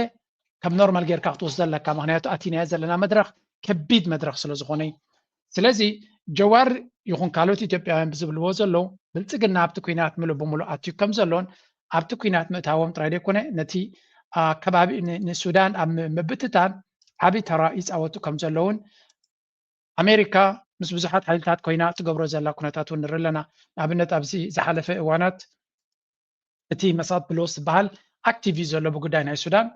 ከም ኖርማል ጌርካ ክትወስዶ ኣለካ። ምክንያቱ ኣቲናዮ ዘለና መድረክ ከቢድ መድረክ ስለ ዝኾነ እዩ። ስለዚ ጀዋር ይኹን ካልኦት ኢትዮጵያውያን ብዝብልዎ ዘለው ብልፅግና ኣብቲ ኩናት ሙሉእ ብሙሉእ ኣትዩ ከም ዘሎን ኣብቲ ኩናት ምእታዎም ጥራይ ደይኮነ ነቲ ከባቢ ንሱዳን ኣብ ምብትታን ዓብይ ተራ ይፃወቱ ከም ዘለውን ኣሜሪካ ምስ ብዙሓት ሓይልታት ኮይና ትገብሮ ዘላ ኩነታት እውን ንርኢ ኣለና። ንኣብነት ኣብዚ ዝሓለፈ እዋናት እቲ መሳድ ብሎስ ዝበሃል ኣክቲቭ እዩ ዘሎ ብጉዳይ ናይ ሱዳን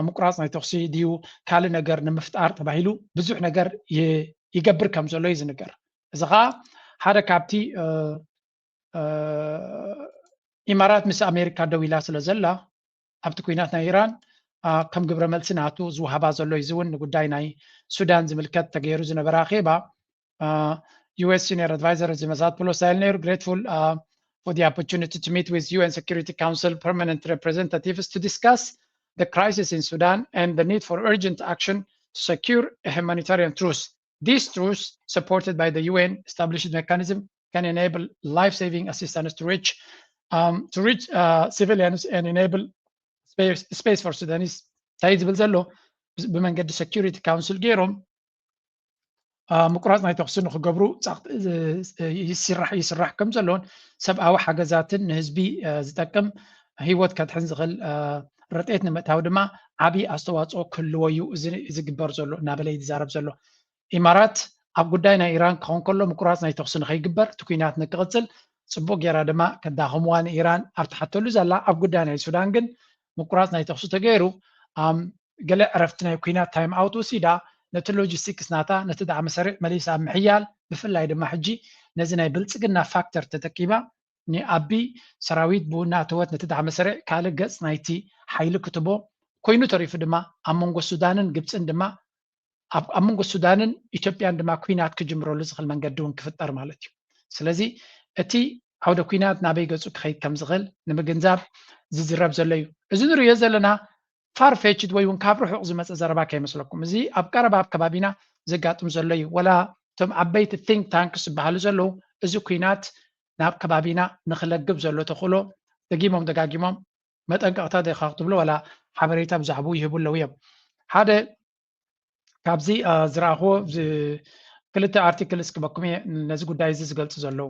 ምቁራፅ ናይ ተኽሲ ድዩ ካልእ ነገር ንምፍጣር ተባሂሉ ብዙሕ ነገር ይገብር ከም ዘሎ እዩ ዝንገር። እዚ ከዓ ሓደ ካብቲ ኢማራት ምስ ኣሜሪካ ደው ኢላ ስለ ዘላ ኣብቲ ኩናት ናይ ኢራን ከም ግብረ መልሲ ናቱ ዝውሃባ ዘሎ እዩ። እዚ እውን ንጉዳይ ናይ ሱዳን ዝምልከት ተገይሩ ዝነበረ ኣኼባ US senior advisor Zimazat Polosail Nehru grateful for the opportunity to meet with UN Security Council permanent representatives to discuss the crisis in Sudan and the need for urgent action to secure a humanitarian truce. This truce, supported by the UN established mechanism, can enable life-saving assistance to reach civilians and enable space for Sudanese. Said Bilzallo, بمنقد Security Council ገይሮም ምቁራጽ ናይ ተኽሲ ንክገብሩ ይስራሕ ከም ዘለዎን ሰብኣዊ ሓገዛትን ንህዝቢ ዝጠቅም ሂወት ከትሕን ዝኽእል ረጤት ንምእታው ድማ ዓብይ ኣስተዋፅኦ ክህልዎ እዩ እዚ ዝግበር ዘሎ እናበለ ይዛረብ ዘሎ ኢማራት ኣብ ጉዳይ ናይ ኢራን ክኾን ከሎ ምቁራጽ ናይ ተኽሲ ንኸይግበር እቲ ኩናት ንክቕፅል ጽቡቕ ጌራ ድማ ከዳኸምዋ ንኢራን ኣብ ትሓተሉ ዘላ ኣብ ጉዳይ ናይ ሱዳን ግን ምቁራጽ ናይ ተኽሲ ተገይሩ ገለ ዕረፍቲ ናይ ኩናት ታይም ኣውት ወሲዳ ነቲ ሎጂስቲክስ ናታ ነቲ ዳዕሚ መሰሪዕ መሊሳ ምሕያል ብፍላይ ድማ ሕጂ ነዚ ናይ ብልፅግና ፋክተር ተጠቂማ ንኣቢ ሰራዊት ብእናተወት ነቲ ዳዕሚ መሰሪዕ ካልእ ገጽ ናይቲ ሓይሊ ክትቦ ኮይኑ ተሪፉ ድማ ኣብ መንጎ ሱዳንን ግብፅን ድማ ኣብ መንጎ ሱዳንን ኢትዮጵያን ድማ ኩናት ክጅምረሉ ዝኽእል መንገዲ እውን ክፍጠር ማለት እዩ ስለዚ እቲ ዓውደ ኩናት ናበይ ገፁ ክኸይድ ከም ዝኽእል ንምግንዛብ ዝዝረብ ዘሎ እዩ እዚ ንሪኦ ዘለና ፋርፌችድ ወይ እውን ካብ ርሑቕ ዝመፀ ዘረባ ከይመስለኩም እዚ ኣብ ቀረባ ኣብ ከባቢና ዘጋጥም ዘሎ እዩ ወላ እቶም ዓበይቲ ቲንክ ታንክስ ዝበሃሉ ዘለዉ እዚ ኩናት ናብ ከባቢና ንክለግብ ዘሎ ተኽእሎ ደጊሞም ደጋጊሞም መጠንቀቕታ ዲኻ ክትብሎ ወላ ሓበሬታ ብዛዕባኡ ይህቡ ኣለዉ እዮም ሓደ ካብዚ ዝረኣኽዎ ክልተ አርቲክልስ ክበኩም እየ ነዚ ጉዳይ እዚ ዝገልጹ ዘለዉ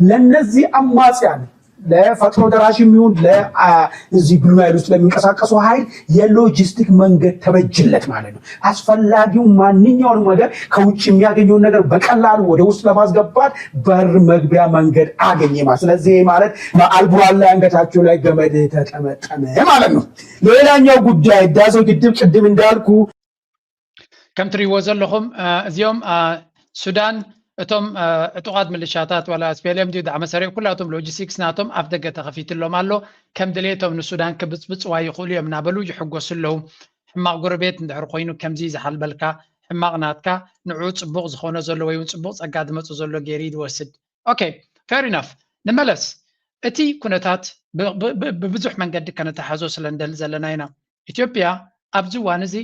ለነዚህ አማጽያን ለፈጥኖ ደራሽ የሚሆን ለዚህ ብሉ ናይል ውስጥ ለሚንቀሳቀሱ ኃይል የሎጂስቲክ መንገድ ተበጅለት ማለት ነው አስፈላጊው ማንኛውንም ነገር ከውጭ የሚያገኘውን ነገር በቀላሉ ወደ ውስጥ ለማስገባት በር መግቢያ መንገድ አገኘ ማለት ስለዚህ ማለት አልቡራን ላይ አንገታቸው ላይ ገመድ ተጠመጠመ ማለት ነው ሌላኛው ጉዳይ ዳሰው ግድብ ቅድም እንዳልኩ ከም ትሪእዎ ዘለኹም እዚኦም ሱዳን እቶም ዕጡቃት ሚሊሻታት ወላ SPLM ዳዕሚ መሰሪዕ ኩላቶም ሎጂስቲክስ ናቶም ኣፍ ደገ ተኸፊትሎም ኣሎ ከም ድሌቶም ንሱዳን ክብፅብፅዋ ይኽእሉ እዮም እናበሉ ይሕጎሱ ኣለዉ ሕማቕ ጎረቤት እንድሕር ኮይኑ ከምዚ ዝሓልበልካ ሕማቕ ናትካ ንዑ ፅቡቕ ዝኾነ ዘሎ ወይ እውን ፅቡቕ ፀጋ ዝመፁ ዘሎ ገይሩ ይወስድ ኦኬ ፌር ኢናፍ ንመለስ እቲ ኩነታት ብብዙሕ መንገዲ ከነተሓዞ ስለ እንደል ዘለና ኢና ኢትዮጵያ ኣብዚ እዋን እዚ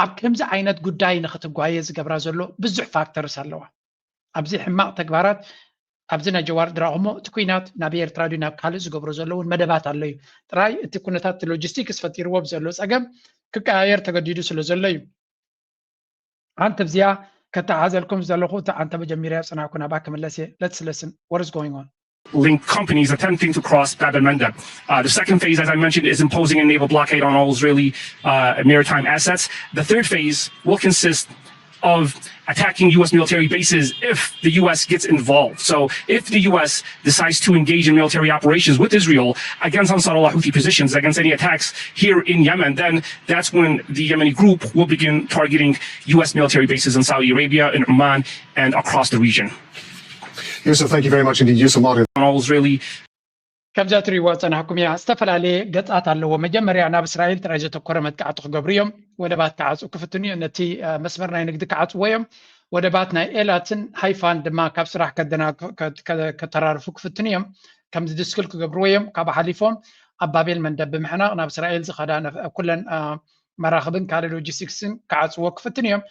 ኣብ ከምዚ ዓይነት ጉዳይ ንኽትጓየ ዝገብራ ዘሎ ብዙሕ ፋክተርስ ኣለዋ ኣብዚ ሕማቕ ተግባራት ኣብዚ ናይ ጀዋር ድራኹሞ እቲ ኩናት ናብ ኤርትራ ድዩ ናብ ካልእ ዝገብሮ ዘሎ እውን መደባት ኣሎ እዩ ጥራይ እቲ ኩነታት ሎጂስቲክስ ፈጢርዎ ብዘሎ ፀገም ክቀያየር ተገዲዱ ስለ ዘሎ እዩ ኣንተ ብዚኣ ከተሓዘልኩም ዘለኹ እቲ ኣንተ መጀመርያ ፅናዕኩ ናባ ክምለስ እየ let's listen what is going on link companies attempting to cross Bab el-Mandeb. The second phase, as I mentioned, is imposing a naval blockade on all Israeli maritime assets. The third phase will consist of attacking U.S. military bases if the U.S. gets involved. So if the U.S. decides to engage in military operations with Israel against Ansar Allah Houthi positions, against any attacks here in Yemen, then that's when the Yemeni group will begin targeting U.S. military bases in Saudi Arabia, in Oman, and across the region. Yusuf, thank you very much indeed. Yusuf Martin. All Israeli ከምዛ ትሪእዎ ፀናሕኩም እያ ዝተፈላለየ ገፃት ኣለዎ መጀመርያ ናብ እስራኤል ጥራይ ዘተኮረ መጥቃዕቲ ክገብሩ እዮም ወደባት ክዓፁ ክፍትኑ እዮም ነቲ መስመር ናይ ንግዲ ክዓፅዎ እዮም ወደባት ናይ ኤላትን ሃይፋን ድማ ካብ ስራሕ ከተራርፉ ክፍትኑ እዮም ከምዚ ድስክል ክገብርዎ እዮም ካብ ሓሊፎም ኣብ ባቤል መንደብ ብምሕናቕ ናብ እስራኤል ዝኸዳ ኩለን መራኽብን ካልእ ሎጂስቲክስን ክዓፅዎ ክፍትኑ እዮም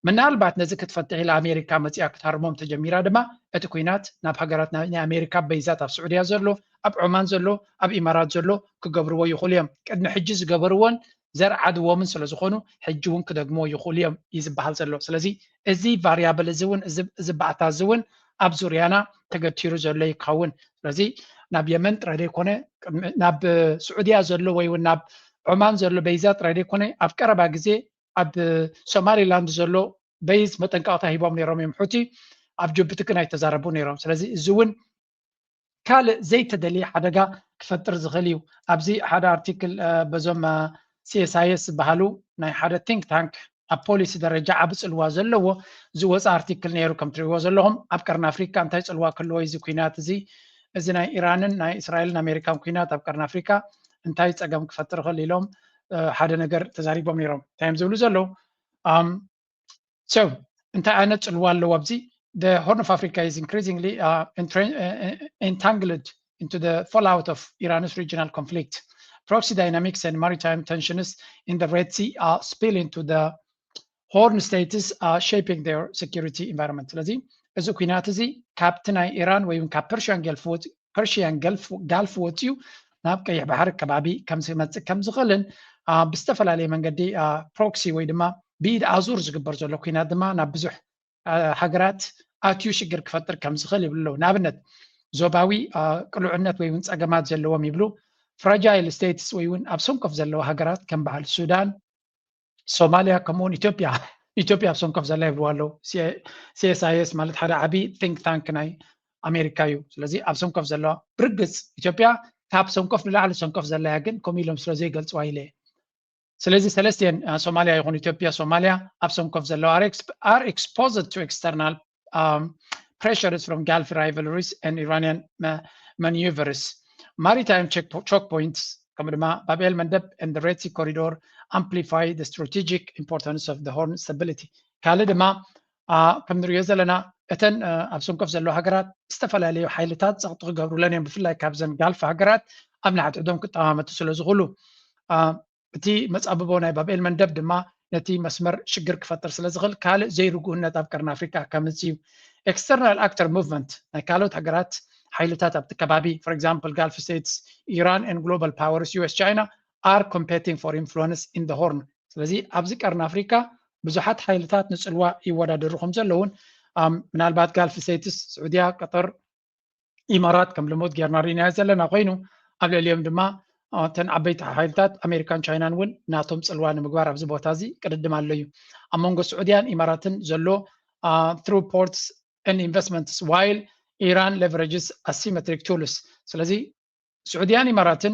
ምናልባት ነዚ ክትፈትሕ ኢላ ኣሜሪካ መፂኣ ክትሃርሞም ተጀሚራ ድማ እቲ ኩናት ናብ ሃገራት ናይ ኣሜሪካ በይዛት ኣብ ስዑድያ ዘሎ ኣብ ዑማን ዘሎ ኣብ ኢማራት ዘሎ ክገብርዎ ይኽእሉ እዮም ቅድሚ ሕጂ ዝገበርዎን ዘርዓድዎምን ስለ ዝኾኑ ሕጂ እውን ክደግሞ ይኽእሉ እዮም እዩ ዝበሃል ዘሎ ስለዚ እዚ ቫርያብል እዚ እውን እዚ ባእታ እዚ እውን ኣብ ዙርያና ተገቲሩ ዘሎ ይኸውን ስለዚ ናብ የመን ጥራይ ዘይኮነ ናብ ስዑድያ ዘሎ ወይ እውን ናብ ዑማን ዘሎ በይዛት ጥራይ ዘይኮነ ኣብ ቀረባ ግዜ ኣብ ሶማሊላንድ ዘሎ በይዝ መጠንቀቕታ ሂቦም ነይሮም እዮም ሕቲ ኣብ ጅቡቲ ግን ኣይተዛረቡ ነይሮም ስለዚ እዚ እውን ካልእ ዘይተደልየ ሓደጋ ክፈጥር ዝኽእል እዩ ኣብዚ ሓደ ኣርቲክል በዞም CSIS ዝበሃሉ ናይ ሓደ ቲንክ ታንክ ኣብ ፖሊሲ ደረጃ ዓብ ፅልዋ ዘለዎ ዝወፀ ኣርቲክል ነይሩ ከም ትሪእዎ ዘለኹም ኣብ ቀርኒ ኣፍሪካ እንታይ ፅልዋ ክህልዎ እዚ ኩናት እዚ ናይ ኢራንን ናይ እስራኤልን ኣሜሪካን ኩናት ኣብ ቀርኒ ኣፍሪካ እንታይ ፀገም ክፈጥር ይኽእል ኢሎም ሓደ ነገር ተዛሪቦም ነይሮም እንታይ ዝብሉ ዘለዉ እንታይ ዓይነት ፅልዋ ኣለዎ ኣብዚ The Horn of Africa is increasingly entangled into the fallout of Iran's regional conflict. proxy dynamics and maritime tensions in the Red Sea spill into the Horn states shaping their security environment. ስለዚህ እዚ ኩናት እዚ ካብቲ ናይ ኢራን ወይ ካብ ፐርሺያን ጋልፍ ወፂኡ ናብ ቀይሕ ባሕሪ ከባቢ ከም ዝመፅእ ከም ዝኽእልን ብዝተፈላለየ መንገዲ ፕሮክሲ ወይ ድማ ብኢድ ኣዙር ዝግበር ዘሎ ኩናት ድማ ናብ ብዙሕ ሃገራት ኣትዩ ሽግር ክፈጥር ከም ዝኽእል ይብሉ ኣለዉ ንኣብነት ዞባዊ ቅልዑነት ወይ እውን ፀገማት ዘለዎም ይብሉ ፍራጃይል ስቴትስ ወይ እውን ኣብ ሰንኮፍ ዘለዋ ሃገራት ከም በዓል ሱዳን ሶማሊያ ከምኡውን ኢትዮጵያ ኣብ ሰንኮፍ ዘላ ይብልዎ ኣለዉ CSIS ማለት ሓደ ዓብይ ቲንክ ታንክ ናይ ኣሜሪካ እዩ ስለዚ ኣብ ሰንኮፍ ዘለዋ ብርግፅ ኢትዮጵያ ካብ ሰንኮፍ ንላዕሊ ሰንኮፍ ዘላያ ግን ከምኡ ኢሎም ስለዘይገልፅዋ ኢለ ስለዚ ሰለስቲአን ሶማሊያ ይኹን ኢትዮጵያ ሶማሊያ ኣብ ሰንኮፍ ዘለዋ are exposed to external pressures from Gulf rivalries and Iranian maneuvers. Maritime choke points comme ድማ Bab el Mandeb and the Red Sea corridor amplify the strategic importance of the Horn stability. ካለ ድማ ከም ንሪኦ ዘለና እተን ኣብ ሰንኮፍ ዘለዋ ሃገራት ዝተፈላለዩ ሓይልታት ፀቕጢ ክገብሩለን እዮም ብፍላይ ካብዘን ጋልፍ ሃገራት ኣብ ንዓድዕዶም ክጠማመቱ ስለ ዝኽእሉ እቲ መፃብቦ ናይ ባብኤል መንደብ ድማ ነቲ መስመር ሽግር ክፈጥር ስለ ዝኽእል ካልእ ዘይርጉእነት ኣብ ቀርኒ ኣፍሪካ ከምፅ እዩ external actor movement ናይ ካልኦት ሃገራት ሓይልታት ኣብቲ ከባቢ for example Gulf states Iran and global powers US China are competing for influence in the Horn ስለዚ ኣብዚ ቀርኒ ኣፍሪካ ብዙሓት ሓይልታት ንፅልዋ ይወዳደሩ ከም ዘለውን ምናልባት ጋልፍ ስቴትስ ስዑድያ ቀጠር ኢማራት ከም ልሙድ ጌርና ሪና ዘለና ኮይኑ ኣብ ልዕሊኦም ድማ እተን ዓበይቲ ሓይልታት ኣሜሪካን ቻይናን እውን ናቶም ፅልዋ ንምግባር ኣብዚ ቦታ እዚ ቅድድም ኣሎ እዩ ኣብ መንጎ ስዑድያን ኢማራትን ዘሎ through ports and investments while Iran leverages asymmetric tools ስለዚ ስዑድያን ኢማራትን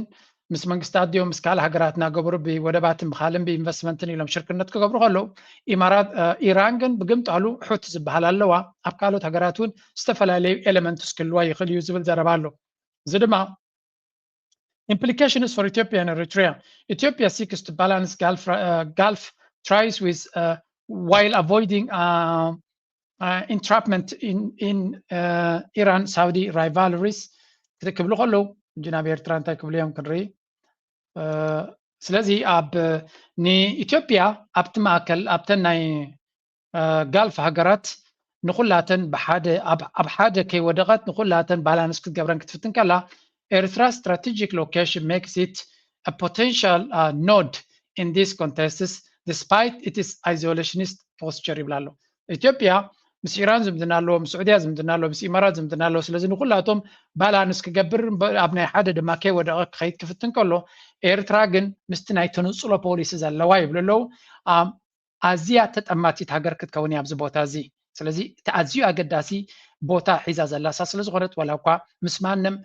ምስ መንግስታት ዲዮም ምስ ካልእ ሃገራት እናገበሩ ብወደባትን ብካልን ብኢንቨስትመንትን ኢሎም ሽርክነት ክገብሩ ከለዉ ኢራን ግን ብግምጣሉ ሑት ዝበሃል ኣለዋ ኣብ ካልኦት ሃገራት እውን ዝተፈላለዩ ኤሌመንትስ ክህልዋ ይኽእል እዩ ዝብል ዘረባ ኣሎ እዚ ድማ implications for Ethiopia and Eritrea. Ethiopia seeks to balance Gulf ties with while avoiding entrapment in Iran-Saudi rivalries. ክብሉ ከለዉ ጅናብ ኤርትራ እንታይ ክብሉ እዮም ክንርኢ ስለዚ ኣብ ንኢትዮጵያ ኣብቲ ማእከል ኣብተን ናይ ጋልፍ ሃገራት ንኩላተን ኣብ ሓደ ከይወደቐት ንኩላተን ባላንስ ክትገብረን ክትፍትን ከላ Eritrea's strategic location makes it a potential node in these contests despite its isolationist posture ይብላሉ ኢትዮጵያ ምስ ኢራን ዝምድና ኣለዎ ምስ ስዑድያ ዝምድና ኣለዎ ምስ ኢማራት ዝምድና ኣለዎ ስለዚ ንኩላቶም ባላንስ ክገብር ኣብ ናይ ሓደ ድማ ከይወደቐ ክኸይድ ክፍትን ከሎ ኤርትራ ግን ምስቲ ናይ ተነፅሎ ፖሊሲ ዘለዋ ይብሉ ኣለዉ ኣዝያ ተጠማቲት ሃገር ክትከውን እያ ኣብዚ ቦታ እዚ ስለዚ እቲ ኣዝዩ ኣገዳሲ ቦታ ሒዛ ዘላሳ ስለዝኾነት ዋላ እኳ ምስ ማንም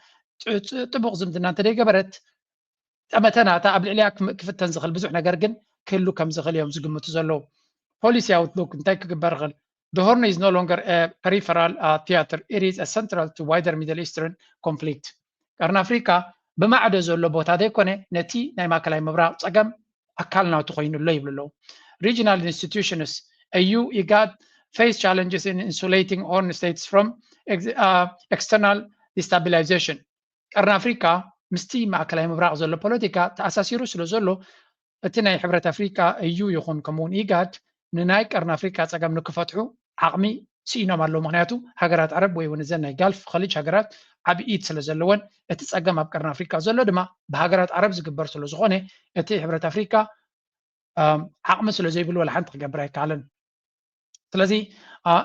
ጥቡቕ ዝምድና እንተደይገበረት ጠመተናታ ኣብ ልዕልያ ክፍተን ዝኽእል ብዙሕ ነገር ግን ክህሉ ከም ዝኽእል እዮም ዝግምቱ ዘለዉ ፖሊሲ ኣውትሉክ እንታይ ክግበር ይኽእል The Horn is no longer a peripheral theater. It is a central to wider Middle Eastern conflict. ቀርኒ ኣፍሪካ ብማዕደ ዘሎ ቦታ ዘይኮነ ነቲ ናይ ማእከላዊ ምብራቕ ፀገም ኣካል ናቱ ኮይኑሎ ይብሉ ኣለዉ Regional institutions, AU, IGAD face challenges in insulating Horn states from external destabilization. ቀርኒ ኣፍሪካ ምስቲ ማእከላዊ ምብራቕ ዘሎ ፖለቲካ ተኣሳሲሩ ስለ ዘሎ እቲ ናይ ሕብረት ኣፍሪካ AU ይኹን ከምኡውን ኢጋድ ንናይ ቀርኒ ኣፍሪካ ፀገም ንክፈትሑ ዓቕሚ ስኢኖም ኣለዉ ምክንያቱ ሃገራት ዓረብ ወይ እውን እዘን ናይ ጋልፍ ከሊጅ ሃገራት ዓብዪ ኢድ ስለ ዘለወን እቲ ፀገም ኣብ ቀርኒ ኣፍሪካ ዘሎ ድማ ብሃገራት ዓረብ ዝግበር ስለ ዝኾነ እቲ ሕብረት ኣፍሪካ ዓቕሚ ስለ ዘይብሉ ወላ ሓንቲ ክገብር ኣይከኣለን ስለዚ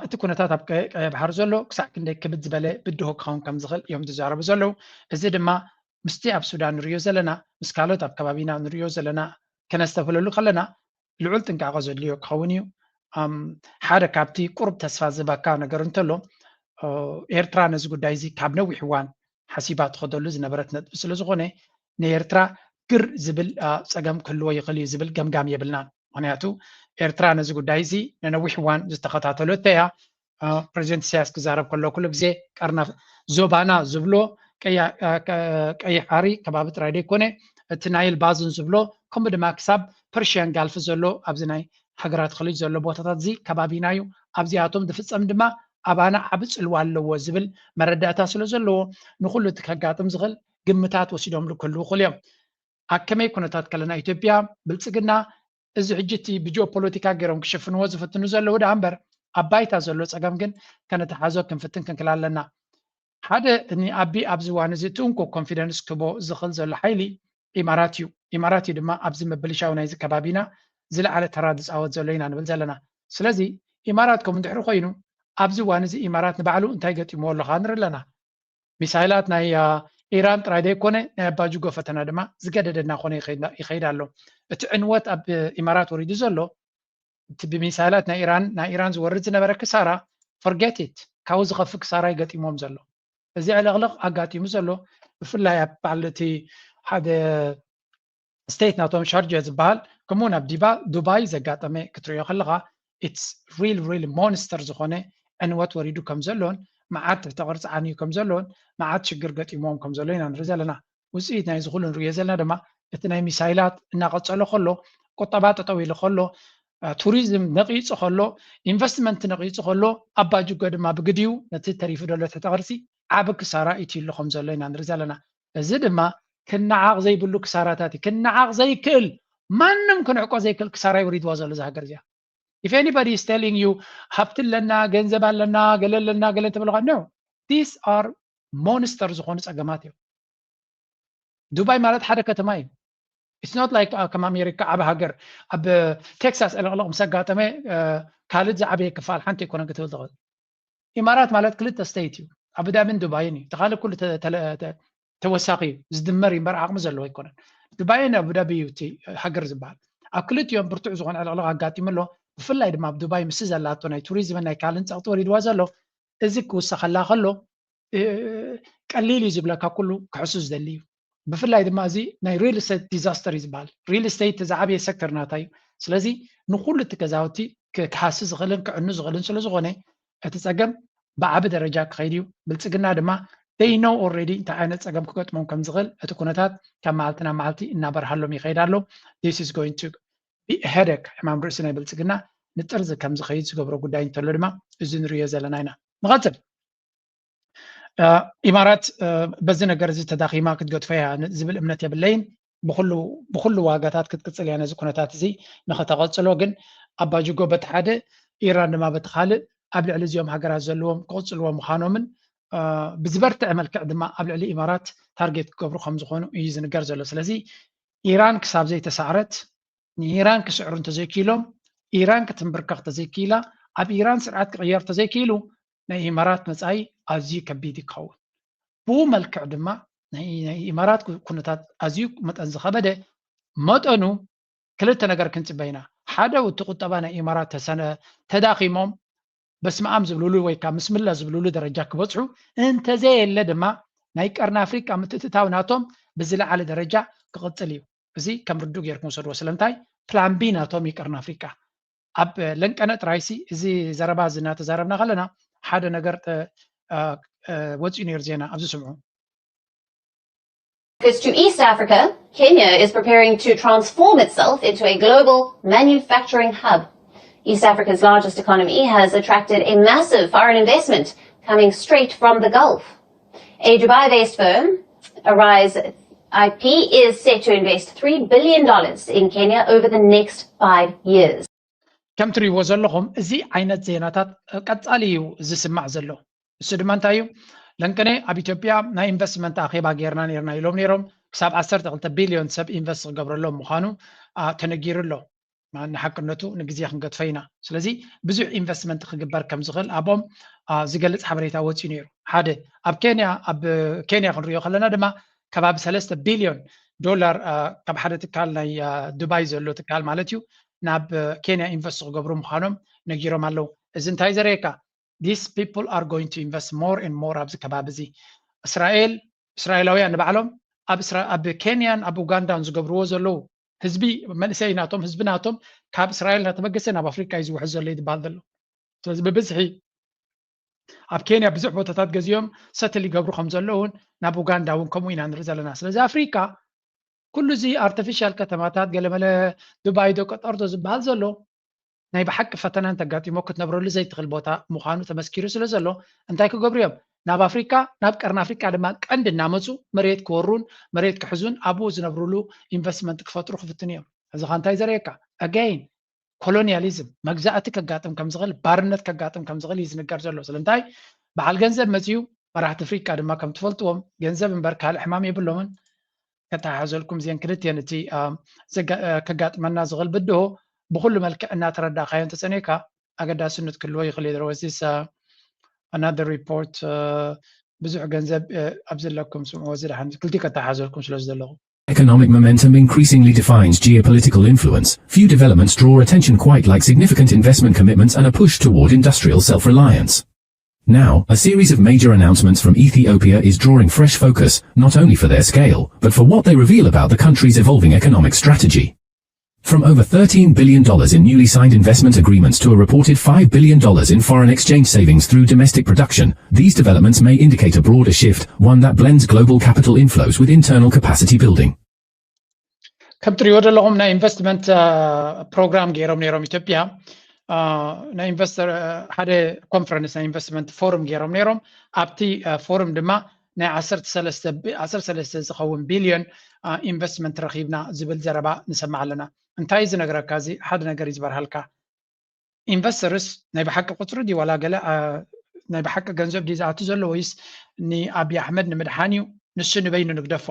እቲ ኩነታት ኣብ ቀይ ባሕሪ ዘሎ ክሳዕ ክንደይ ክብድ ዝበለ ብድሆ ክኸውን ከም ዝኽእል እዮም ዝዛረቡ ዘለዉ እዚ ድማ ምስቲ ኣብ ሱዳን ንሪኦ ዘለና ምስ ካልኦት ኣብ ከባቢና ንሪኦ ዘለና ከነስተፍለሉ ከለና ልዑል ጥንቃቐ ዘድልዮ ክኸውን እዩ ሓደ ካብቲ ቁርብ ተስፋ ዝበካ ነገር እንተሎ ኤርትራ ነዚ ጉዳይ እዚ ካብ ነዊሕ እዋን ሓሲባ ትኸደሉ ዝነበረት ነጥቢ ስለ ዝኾነ ንኤርትራ ግር ዝብል ፀገም ክህልዎ ይኽእል እዩ ዝብል ገምጋም የብልናን ምክንያቱ ኤርትራ ነዚ ጉዳይ እዚ ንነዊሕ እዋን ዝተኸታተሎ እተያ ፕሬዚደንት ኢሳያስ ክዛረብ ከሎ ኩሉ ግዜ ቀርና ዞባና ዝብሎ ቀይሕ ዓሪ ከባቢ ጥራይ ደይኮነ እቲ ናይል ባዝን ዝብሎ ከምኡ ድማ ክሳብ ፐርሽያን ጋልፍ ዘሎ ኣብዚ ናይ ሃገራት ከሊጅ ዘሎ ቦታታት እዚ ከባቢና እዩ ኣብዚኣቶም ዝፍፀም ድማ ኣባና ዓብ ፅልዋ ኣለዎ ዝብል መረዳእታ ስለ ዘለዎ ንኩሉ እቲ ከጋጥም ዝኽእል ግምታት ወሲዶም ክህልው ይኽእሉ እዮም أكمل كونتات كلنا إثيوبيا بلصقنا إذا حجتي بجو بوليتيكا غيرهم كشفن وظف التنزل وده أمبر أبايتا زلوا سأقام جن كانت حازو كم فتن كان كلال لنا هذا إني أبي أبزوان زيتونكو كونفيدنس كبو زخل زل حيلي إماراتي دما أبزم بلشاو نايز كبابينا زل على ترادس أو زلينا نبل زلنا سلازي إماراتكم من دحرو خينو أبزوان زي إمارات نبعلو انتاي قت يمول خانر لنا ሚሳይላት ናይ ኢራን ጥራይ ዘይኮነ ናይ ኣባ ጁጎ ፈተና ድማ ዝገደደና ኮነ ይኸይድ ኣሎ እቲ ዕንወት ኣብ ኢማራት ወሪዱ ዘሎ እቲ ብሚሳይላት ናይ ኢራን ዝወርድ ዝነበረ ክሳራ ፎርጌት ኢት ካብኡ ዝኸፍእ ክሳራ ይገጢሞም ዘሎ እዚ ዕልቕልቕ ኣጋጢሙ ዘሎ ብፍላይ ኣብ በዓል እቲ ሓደ ስቴት ናቶም ሻርጃ ዝበሃል ከምኡውን ኣብ ዱባይ ዘጋጠመ ክትሪኦ ከለኻ ኢትስ ሪል ሞንስተር ዝኾነ ዕንወት ወሪዱ ከም ዘሎን معات تقرص عني كم زلون معات شجر قت إمام كم زلون عن رجالنا وسيد نايز خلون رجالنا دما اتناي مسائلات ناقص على خلو قطبات طويل خلو توريزم نقيص خلو إنفستمنت نقيص خلو أبا جو قد ما بقديو نتتري في دولة تقرصي عبك سارة يتيل خم زلون عن رجالنا زد ما كنا عاق زي بلوك ساراتاتي كنا عاق زي كل ما نمكن عقو زي كل كسارة يريد وازل زهجر زيا. If anybody is telling you هبتل لنا جنزبال لنا قلل لنا قلل تبلغ no these are monsters خونس أجماتهم دبي مالت حركة ماي it's not like كما أمريكا عب هاجر عب تكساس الله مسقطة ما كالد زعبي كفال حنتي يكون قتل ضغط إمارات مالت كل تستيتيو أبدا من دبيني تخيل كل توساقي زدمري مرعق مزلو يكون دبينا أبدا بيوتي هاجر زبال أكلت يوم برتع زغن على الله قاتي ملو بفلاي دما بدبي مسز زلاتو ناي توريزم ناي كالنص اقطو ريد وازلو ازك وسخلا خلو قليل يجبلك كله كحسوس دليو بفلاي دما زي ناي ريل استيت ديزاستر يزبال ريل استيت تزعبي سيكتور ناتاي سلازي نخول تكزاوتي كحاسس غلن كعنز غلن سلازغونه اتصقم بعب درجه خيديو بلصقنا دما they know already انت عينت صقم كقطمون كم زغل اتكونتات كمالتنا مالتي እና በርሃሎም ይخيዳሉ this is going to be a headache امام برسنا بلصقنا نطرز كم زخيد ዝገብሮ ጉዳይ እንተሎ ድማ እዚ ንሪዮ ዘለና ኢና ንቐጥል ኢማራት በዚ ነገር እዚ ተዳኺማ ክትገጥፈያ ዝብል እምነት የብለይን ብኩሉ ዋጋታት ክትቅፅል ያነ ዝኩነታት እዚ ንኸተቐፅሎ ግን ኣባ ጅጎ በቲ ሓደ ኢራን ድማ በቲ ካልእ ኣብ ልዕሊ እዚኦም ሃገራት ዘለዎም ክቕፅልዎም ምዃኖምን ብዝበርትዐ መልክዕ ድማ ኣብ ልዕሊ ኢማራት ታርጌት ክገብሩ ከም ዝኾኑ እዩ ዝንገር ዘሎ ስለዚ ኢራን ክሳብ ዘይተሳዕረት ንኢራን ክስዕሩ እንተዘይኪሎም ኢራን ክትንብርከኽ ተዘይኪላ ኣብ ኢራን ስርዓት ክቕየር ተዘይኪሉ ናይ ኢማራት መጻኢ ኣዝዩ ከቢድ ይኸውን ብኡ መልክዕ ድማ ናይ ኢማራት ኩነታት ኣዝዩ መጠን ዝኸበደ መጠኑ ክልተ ነገር ክንፅበይና ሓደ እቲ ቁጠባ ናይ ኢማራት ተዳኺሞም በስመ አብ ዝብልሉ ወይ ከዓ ምስምላ ዝብልሉ ደረጃ ክበፅሑ እንተዘየለ ድማ ናይ ቀርኒ ኣፍሪቃ ምትእትታው ናቶም ብዝለዓለ ደረጃ ክቕፅል እዩ እዚ ከም ርዱእ ጌርኩም ወሰድዎ ስለምንታይ ፕላን ቢ ናቶም ይቀርኒ ኣፍሪቃ ኣብ ለንቀነ ጥራይሲ እዚ ዘረባ እዚ እናተዛረብና ከለና ሓደ ነገር ወፂኡ ነይሩ ዜና ኣብዚ ስምዑ To East Africa, Kenya is preparing to transform itself into a global manufacturing hub. East Africa's largest economy has attracted a massive foreign investment coming straight from the Gulf. A Dubai-based firm, Arise IP, is set to invest $3 billion in Kenya over the next 5 years. كم تريو زلهم زي عينت زيناتات قد عليو زي سمع زلو السودمان تايو لنكني اب اثيوبيا نا انفستمنت اخيبا غيرنا نيرنا يلوم نيروم حساب 10 بليون سب انفست قبرلو مخانو تنغيرلو ما نحقنتو نغزي خنقطفينا سلازي بزح انفستمنت خغبر كم زغل ابوم زغلص حبريتا وصي نيرو حاده اب كينيا خنريو خلنا دما كباب 3 بليون دولار كب حدا تكال ناي دبي زلو تكال مالتيو ناب كينيا invest قبرهم خانم نجيرهم علو إذن تايزريكا these people are going to invest more and more أبز كبابزي إسرائيلويان نبعلهم أب كينيان أب أوغندا نزقبروا زلو حزبي من سيناتهم حزبناتهم كاب إسرائيل نتمجسنا بأفريقيا يزوح زلو يدبالدلو تلازم ببزحي أب كينيا بزح بوتاتات جزيوم ستلي قبروا خمزلون ناب أوغندا ونكموين عن رجال الناس لذا أفريقيا كل زي artificial كتماتات قال ملا دبي دوكت أرض زبال زلو ناي بحق فتنا أنت قاتي موكت نبرو اللي زي تغل بوتا مخانو تمسكيرو سلو زلو أنتاي كقبريهم ናብ ኣፍሪካ ናብ ቀርና ኣፍሪካ ድማ ቀንድ እናመፁ መሬት ክወሩን መሬት ክሕዙን ኣብኡ ዝነብሩሉ ኢንቨስትመንት ክፈጥሩ ክፍትን እዮም እዚ ኻንታይ ዘርእየካ ኣጋይን ኮሎኒያሊዝም መግዛእቲ ከጋጥም ከም ዝኽእል ባርነት ከጋጥም ከም ዝኽእል እዩ ዝንገር ዘሎ ስለምንታይ በዓል ገንዘብ መፅዩ መራሕቲ ኣፍሪካ ድማ ከም ትፈልጥዎም ገንዘብ እምበር ካልእ ሕማም የብሎምን ከተሓሓዘልኩም እዚአን ክልትየን እቲ ከጋጥመና ዝኽእል ብድሆ ብኩሉ መልክዕ እናተረዳእካዮን ተፀኒዕካ ኣገዳስነት ክህልዎ ይኽእል እዩ ወዚስ another report ብዙሕ ገንዘብ ኣብ ዘለኩም ስምዑ ዝድሓን ክልቲ ከተሓሓዘልኩም ስለ ዘለኹ Economic momentum increasingly defines geopolitical influence. Few developments draw attention quite like significant investment commitments and a push toward industrial self-reliance. Now, a series of major announcements from Ethiopia is drawing fresh focus, not only for their scale, but for what they reveal about the country's evolving economic strategy. From over $13 billion in newly signed investment agreements to a reported $5 billion in foreign exchange savings through domestic production, these developments may indicate a broader shift, one that blends global capital inflows with internal capacity building. ከም ትሪእዎ ዘለኹም ናይ ኢንቨስትመንት ፕሮግራም ገይሮም ነይሮም ኢትዮጵያ ናይ ኢንቨስተር ሓደ ኮንፈረንስ ናይ ኢንቨስትመንት ፎረም ገይሮም ነይሮም ኣብቲ ፎረም ድማ ናይ 13 ዝኸውን ቢልዮን ኢንቨስትመንት ረኺብና ዝብል ዘረባ ንሰማዕ ኣለና እንታይ እዚ ነገረካ እዚ ሓደ ነገር ይዝበርሃልካ ኢንቨስተርስ ናይ ብሓቂ ቁፅሪ ዲ ዋላ ገለ ናይ ብሓቂ ገንዘብ ዲ ዝኣቱ ዘሎ ወይስ ንኣብይ ኣሕመድ ንምድሓን እዩ ንሱ ንበይኑ ንግደፎ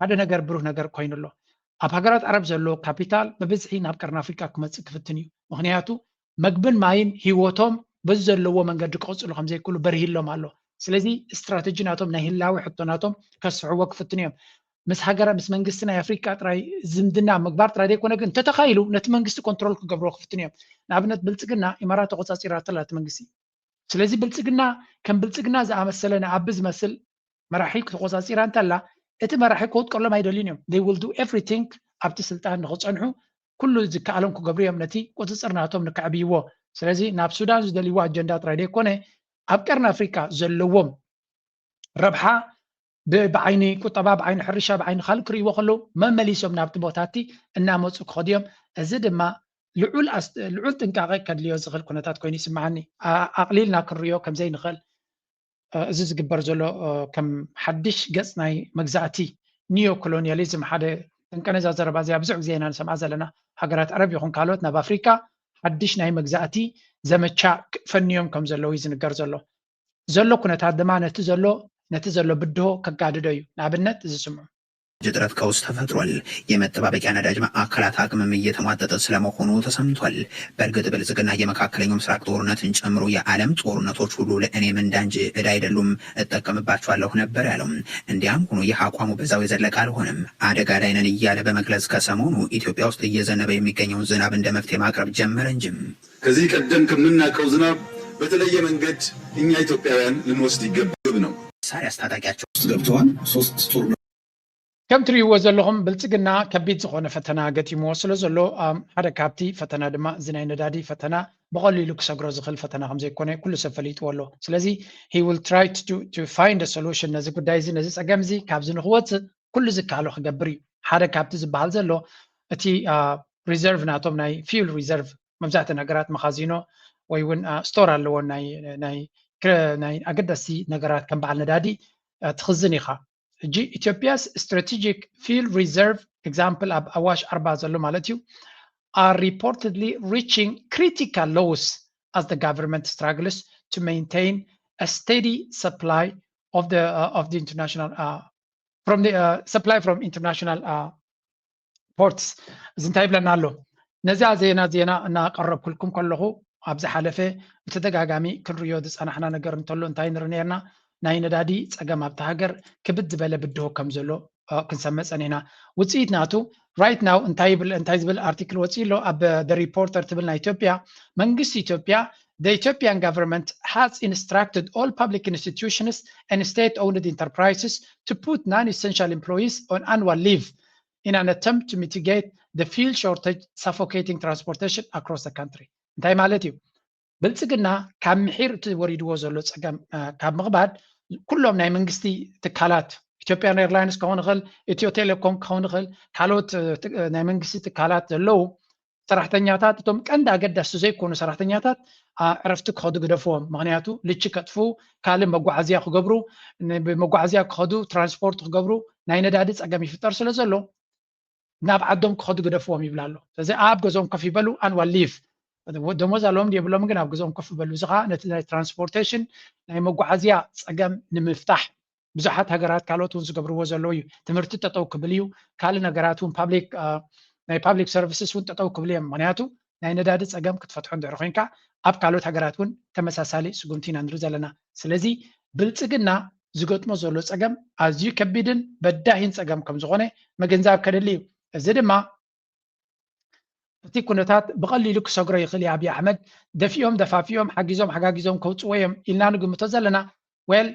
ሓደ ነገር ብሩህ ነገር ኮይኑ ኣሎ ኣብ ሃገራት ዓረብ ዘሎ ካፒታል በብዝሒ ናብ ቀርና ኣፍሪካ ክመፅእ ክፍትን እዩ ምክንያቱ መግብን ማይን ሂወቶም በዚ ዘለዎ መንገዲ ክቕፅሉ ከም ዘይክእሉ በርሂሎም ኣሎ ስለዚ ስትራቴጂ ናቶም ናይ ህላዊ ሕቶናቶም ከስዕዎ ክፍትን እዮም ምስ መንግስቲ ናይ ኣፍሪካ ጥራይ ዝምድና ምግባር ጥራይ ዘይኮነ ግን ተተኻኢሉ ነቲ መንግስቲ ኮንትሮል ክገብሮ ክፍትን እዮም ንኣብነት ብልፅግና ኢማራት ተቆፃፂራ ተላ እቲ መንግስቲ ስለዚ ብልፅግና ከም ብልፅግና ዝኣመሰለ ንኣቢ ዝመስል መራሒ ተቆፃፂራ እንተላ እቲ መራሒ ክውጥቀሎም ኣይደልዩን እዮም they will do everything ኣብቲ ስልጣን ንክፀንሑ ኩሉ ዝከኣሎም ክገብሩ እዮም ነቲ ቁፅፅር ናቶም ንከዕብይዎ ስለዚ ናብ ሱዳን ዝደልይዎ ኣጀንዳ ጥራይ ዘይኮነ ኣብ ቀርኒ ኣፍሪካ ዘለዎም ረብሓ ብዓይኒ ቁጠባ ብዓይኒ ሕርሻ ብዓይኒ ካልእ ክርእይዎ ከለዉ መመሊሶም ናብቲ ቦታቲ እናመፁ ክኸዱ እዮም እዚ ድማ ልዑል ጥንቃቐ ከድልዮ ዝኽእል ኩነታት ኮይኑ ይስምዓኒ ኣቕሊልና ክንሪኦ ከምዘይንኽእል እዚ ዝግበር ዘሎ ከም ሓድሽ ገፅ ናይ መግዛእቲ ኒዮ ኮሎኒያሊዝም ሓደ ጠንቀነዛ ዘረባ እዚኣ ብዙሕ ግዜ ኢና ንሰምዓ ዘለና ሃገራት ዓረብ ይኹን ካልኦት ናብ ኣፍሪካ ሓድሽ ናይ መግዛእቲ ዘመቻ ፈንዮም ከም ዘለዉ እዩ ዝንገር ዘሎ ኩነታት ድማ ነቲ ዘሎ ብድሆ ከጋድዶ እዩ ንኣብነት ዝስምዑ እጥረት ቀውስ ተፈጥሯል። የመጠባበቂያ ነዳጅ ማዕከላት አቅምም እየተሟጠጠ ስለመሆኑ ተሰምቷል። በእርግጥ ብልጽግና የመካከለኛው ምስራቅ ጦርነትን ጨምሮ የዓለም ጦርነቶች ሁሉ ለእኔ ምንዳ እንጂ ዕዳ አይደሉም እጠቀምባቸዋለሁ ነበር ያለው። እንዲያም ሆኖ ይህ አቋሙ በዛው የዘለቀ አልሆነም። አደጋ ላይ ነን እያለ በመግለጽ ከሰሞኑ ኢትዮጵያ ውስጥ እየዘነበ የሚገኘውን ዝናብ እንደ መፍትሄ ማቅረብ ጀመረ እንጂም ከዚህ ቀደም ከምናውቀው ዝናብ በተለየ መንገድ እኛ ኢትዮጵያውያን ልንወስድ ይገባብ ነው። ሳሪ አስታጣቂያቸው ውስጥ ገብተዋል። 3 ጦር ከም ትሪእዎ ዘለኹም ብልጽግና ከቢድ ዝኾነ ፈተና ገጢምዎ ስለ ዘሎ ሓደ ካብቲ ፈተና ድማ እዚ ናይ ነዳዲ ፈተና ብቐሊሉ ክሰግሮ ዝኽእል ፈተና ከም ዘይኮነ ኩሉ ሰብ ፈሊጥዎ ኣሎ። ስለዚ he will try to find a solution ነዚ ጉዳይ እዚ ነዚ ፀገም እዚ ካብዚ ንኽወፅእ ኩሉ ዝከኣሎ ክገብር እዩ። ሓደ ካብቲ ዝበሃል ዘሎ እቲ ሪዘርቭ ናቶም ናይ ፊውል ሪዘርቭ መብዛሕትኡ ነገራት መኻዚኖ ወይ እውን ስቶር ኣለዎ ናይ ኣገዳሲ ነገራት ከም በዓል ነዳዲ ትኽዝን ኢኻ Ethiopia's strategic fuel reserve, example of Awash Arba Zalo ማለት እዩ, are reportedly reaching critical lows as the government struggles to maintain a steady supply of the international supply from international ports. ዝንታይ ብለና ኣሎ ነዚያ ዜና እናቀረብኩልኩም ከለኹ ኣብዚ ሓለፈ ብተደጋጋሚ ክንሪኦ ዝፀናሕና ነገር እንተሎ እንታይ ንርኢ ነርና ናይ ነዳዲ ፀገም ኣብቲ ሃገር ክብድ ዝበለ ብድሆ ከም ዘሎ ክንሰምዕ ፀኒሕና ውፅኢት ናቱ right now እንታይ ዝብል ኣርቲክል ወፂሎ ኣብ the reporter ትብል ናይ ኢትዮጵያ መንግስቲ ኢትዮጵያ the Ethiopian government has instructed all public institutions and state-owned enterprises to put non-essential employees on annual leave in an attempt to mitigate the fuel shortage suffocating transportation across the country. እንታይ ማለት እዩ ብልጽግና ካብ ምሒር እቲ ወሪድዎ ዘሎ ፀገም ካብ ምቕባድ ኩሎም ናይ መንግስቲ ትካላት ኢትዮጵያን ኤርላይንስ ክኸውን ይኽእል ኢትዮ ቴሌኮም ክኸውን ይኽእል ካልኦት ናይ መንግስቲ ትካላት ዘለው ሰራሕተኛታት እቶም ቀንዲ ኣገዳሲ ዘይኮኑ ሰራሕተኛታት ዕረፍቲ ክኸዱ ግደፍዎም ምክንያቱ ልቺ ከጥፉ ካልእ መጓዓዝያ ክገብሩ መጓዓዝያ ክኸዱ ትራንስፖርት ክገብሩ ናይ ነዳዲ ፀገም ይፍጠር ስለ ዘሎ ናብ ዓዶም ክኸዱ ግደፍዎም ይብላ ኣሎ ስለዚ ኣብ ገዞም ከፍ ይበሉ ኣንዋል ሊቭ ደሞዝ ኣለዎም የብሎም ግን ኣብ ገዞም ከፍ ይበሉ እዚ ከዓ ነቲ ናይ ትራንስፖርቴሽን ናይ መጓዓዝያ ፀገም ንምፍታሕ ብዙሓት ሃገራት ካልኦት እውን ዝገብርዎ ዘለዉ እዩ ትምህርቲ ጠጠው ክብል እዩ ካልእ ነገራት እውን ናይ ፓብሊክ ሰርቪስስ እውን ጠጠው ክብል እዮም ምክንያቱ ናይ ነዳዲ ፀገም ክትፈትሖ እንድሕር ኮንካ ኣብ ካልኦት ሃገራት እውን ተመሳሳሊ ስጉምቲ ኢና ንርኢ ዘለና ስለዚ ብልፅግና ዝገጥሞ ዘሎ ፀገም ኣዝዩ ከቢድን በዳሂን ፀገም ከም ዝኾነ መገንዛብ ከደሊ እዩ እዚ ድማ እቲ ኩነታት ብቐሊሉ ክሰግሮ ይኽእል ኣብይ ኣሕመድ ደፊኦም ደፋፊኦም ሓጋጊዞም ከውፅዎ እዮም ኢልና ንግምቶ ዘለና well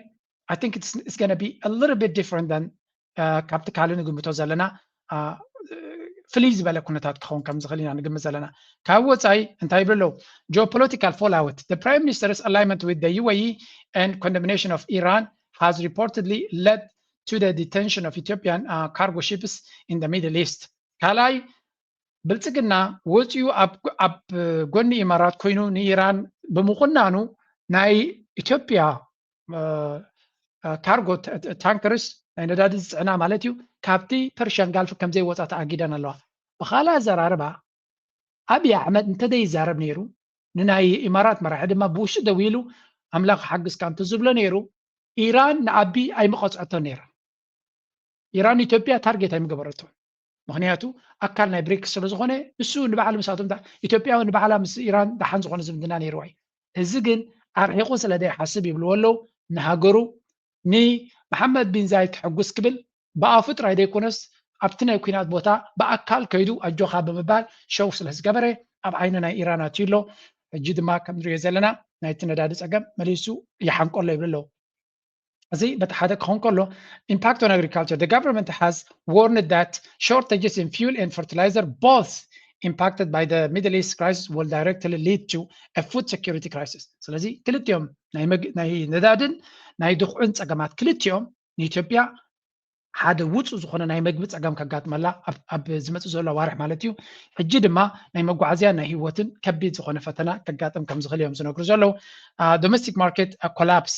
I think it's going to be a little bit different than ካብቲ ካልእ ንግምቶ ዘለና ፍልይ ዝበለ ኩነታት ክኸውን ከም ዝኽእል ኢና ንግምት ዘለና ካብ ወፃኢ እንታይ ይብሎ geopolitical fallout the prime minister's alignment with the UAE and condemnation of Iran has reportedly led to the detention of Ethiopian cargo ships in the Middle East ካልኣይ ብልፅግና ወፂኡ ኣብ ጎኒ ኢማራት ኮይኑ ንኢራን ብምኹናኑ ናይ ኢትዮጵያ ካርጎ ታንከርስ ናይ ነዳዲ ዝፅዕና ማለት እዩ ካብቲ ፐርሽያን ጋልፍ ከምዘይ ወፃ ተኣጊደን ኣለዋ ብኻልእ ኣዘራርባ ኣብይ ኣሕመድ እንተደይዛረብ ነይሩ ንናይ ኢማራት መራሒ ድማ ብውሽጢ ደው ኢሉ ኣምላኽ ሓግዝካ እንተዝብሎ ነይሩ ኢራን ንዓቢ ኣይመቐፅዐቶን ነይራ ኢራን ኢትዮጵያ ታርጌት ኣይምገበረቶን ምክንያቱ ኣካል ናይ ብሪክስ ስለ ዝኾነ እሱ ንበዓል ምሳቶም ኢትዮጵያ ንበዓላ ምስ ኢራን ደሓን ዝኾነ ዝምድና ነይርዋ እዩ እዚ ግን ኣርሒቑ ስለ ዘይሓስብ ይብልዎ ኣለዉ ንሃገሩ ንመሓመድ ቢን ዛይድ ክሕጉስ ክብል ብኣፉ ጥራይ ዘይኮነስ ኣብቲ ናይ ኩናት ቦታ ብኣካል ከይዱ ኣጆኻ ብምባል ሸው ስለ ዝገበረ ኣብ ዓይኒ ናይ ኢራን ኣትዩ ኣሎ ሕጂ ድማ ከም ንሪኦ ዘለና ናይቲ ነዳዲ ፀገም መሊሱ ይሓንቆሎ ይብል ኣለዉ እዚ በቲ ሓደ ክኸውን ከሎ impact on agriculture the government has warned that shortages in fuel and fertilizer both impacted by the Middle East crisis will directly lead to a food security crisis ስለዚ ክልቲኦም ናይ ነዳድን ናይ ድኹዕን ፀገማት ክልቲኦም ንኢትዮጵያ ሓደ ውፁእ ዝኾነ ናይ መግቢ ፀገም ከጋጥመላ ኣብ ዝመፅእ ዘሎ ዋርሕ ማለት እዩ ሕጂ ድማ ናይ መጓዓዝያ ናይ ህይወትን ከቢድ ዝኾነ ፈተና ከጋጥም ከም ዝኽእል እዮም ዝነግሩ ዘለዉ domestic market collapse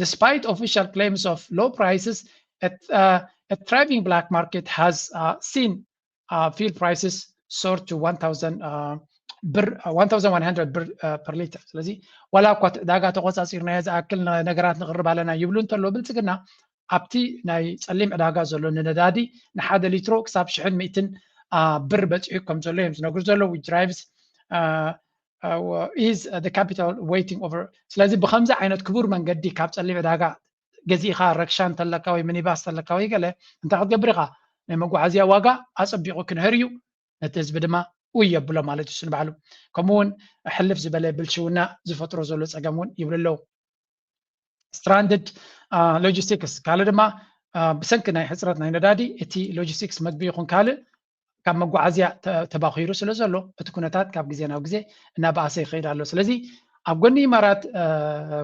despite official claims of low prices a thriving black market has seen fuel prices soar to 1100 ብር per liter ስለዚ ዋላ እኳ ዕዳጋ ተቆፃፂርና ዝኣክል ነገራት ንቕርብ ኣለና ይብሉ እንተሎ ብልፅግና ኣብቲ ናይ ፀሊም ዕዳጋ ዘሎ ንነዳዲ ንሓደ ሊትሮ ክሳብ 1,100 ብር በፂሑ ከም ዘሎ እዮም ዝነግሩ ዘለዉ which drives is the capital waiting over ስለዚ ብከምዚ ዓይነት ክቡር መንገዲ ካብ ፀሊም ዕዳጋ ገዚእኻ ረክሻ እንተለካ ወይ ሚኒባስ ተለካ ወይ ገለ እንታይ ክትገብር ኢኻ ናይ መጓዓዝያ ዋጋ ኣፀቢቑ ክንህር እዩ ነቲ ህዝቢ ድማ ውይ የብሎ ማለት እዩ ስንባዕሉ ከምኡውን ሕልፍ ዝበለ ብልሽውና ዝፈጥሮ ዘሎ ፀገም እውን ይብሉ ኣለዉ stranded logistics ካልእ ድማ ብሰንኪ ናይ ሕፅረት ናይ ነዳዲ እቲ ሎጂስቲክስ መግቢ ይኹን ካልእ ካብ መጓዓዝያ ተባኺሩ ስለ ዘሎ እቲ ኩነታት ካብ ግዜ ናብ ግዜ እናባእሰ ይኸይድ ኣሎ ስለዚ ኣብ ጎኒ ኢማራት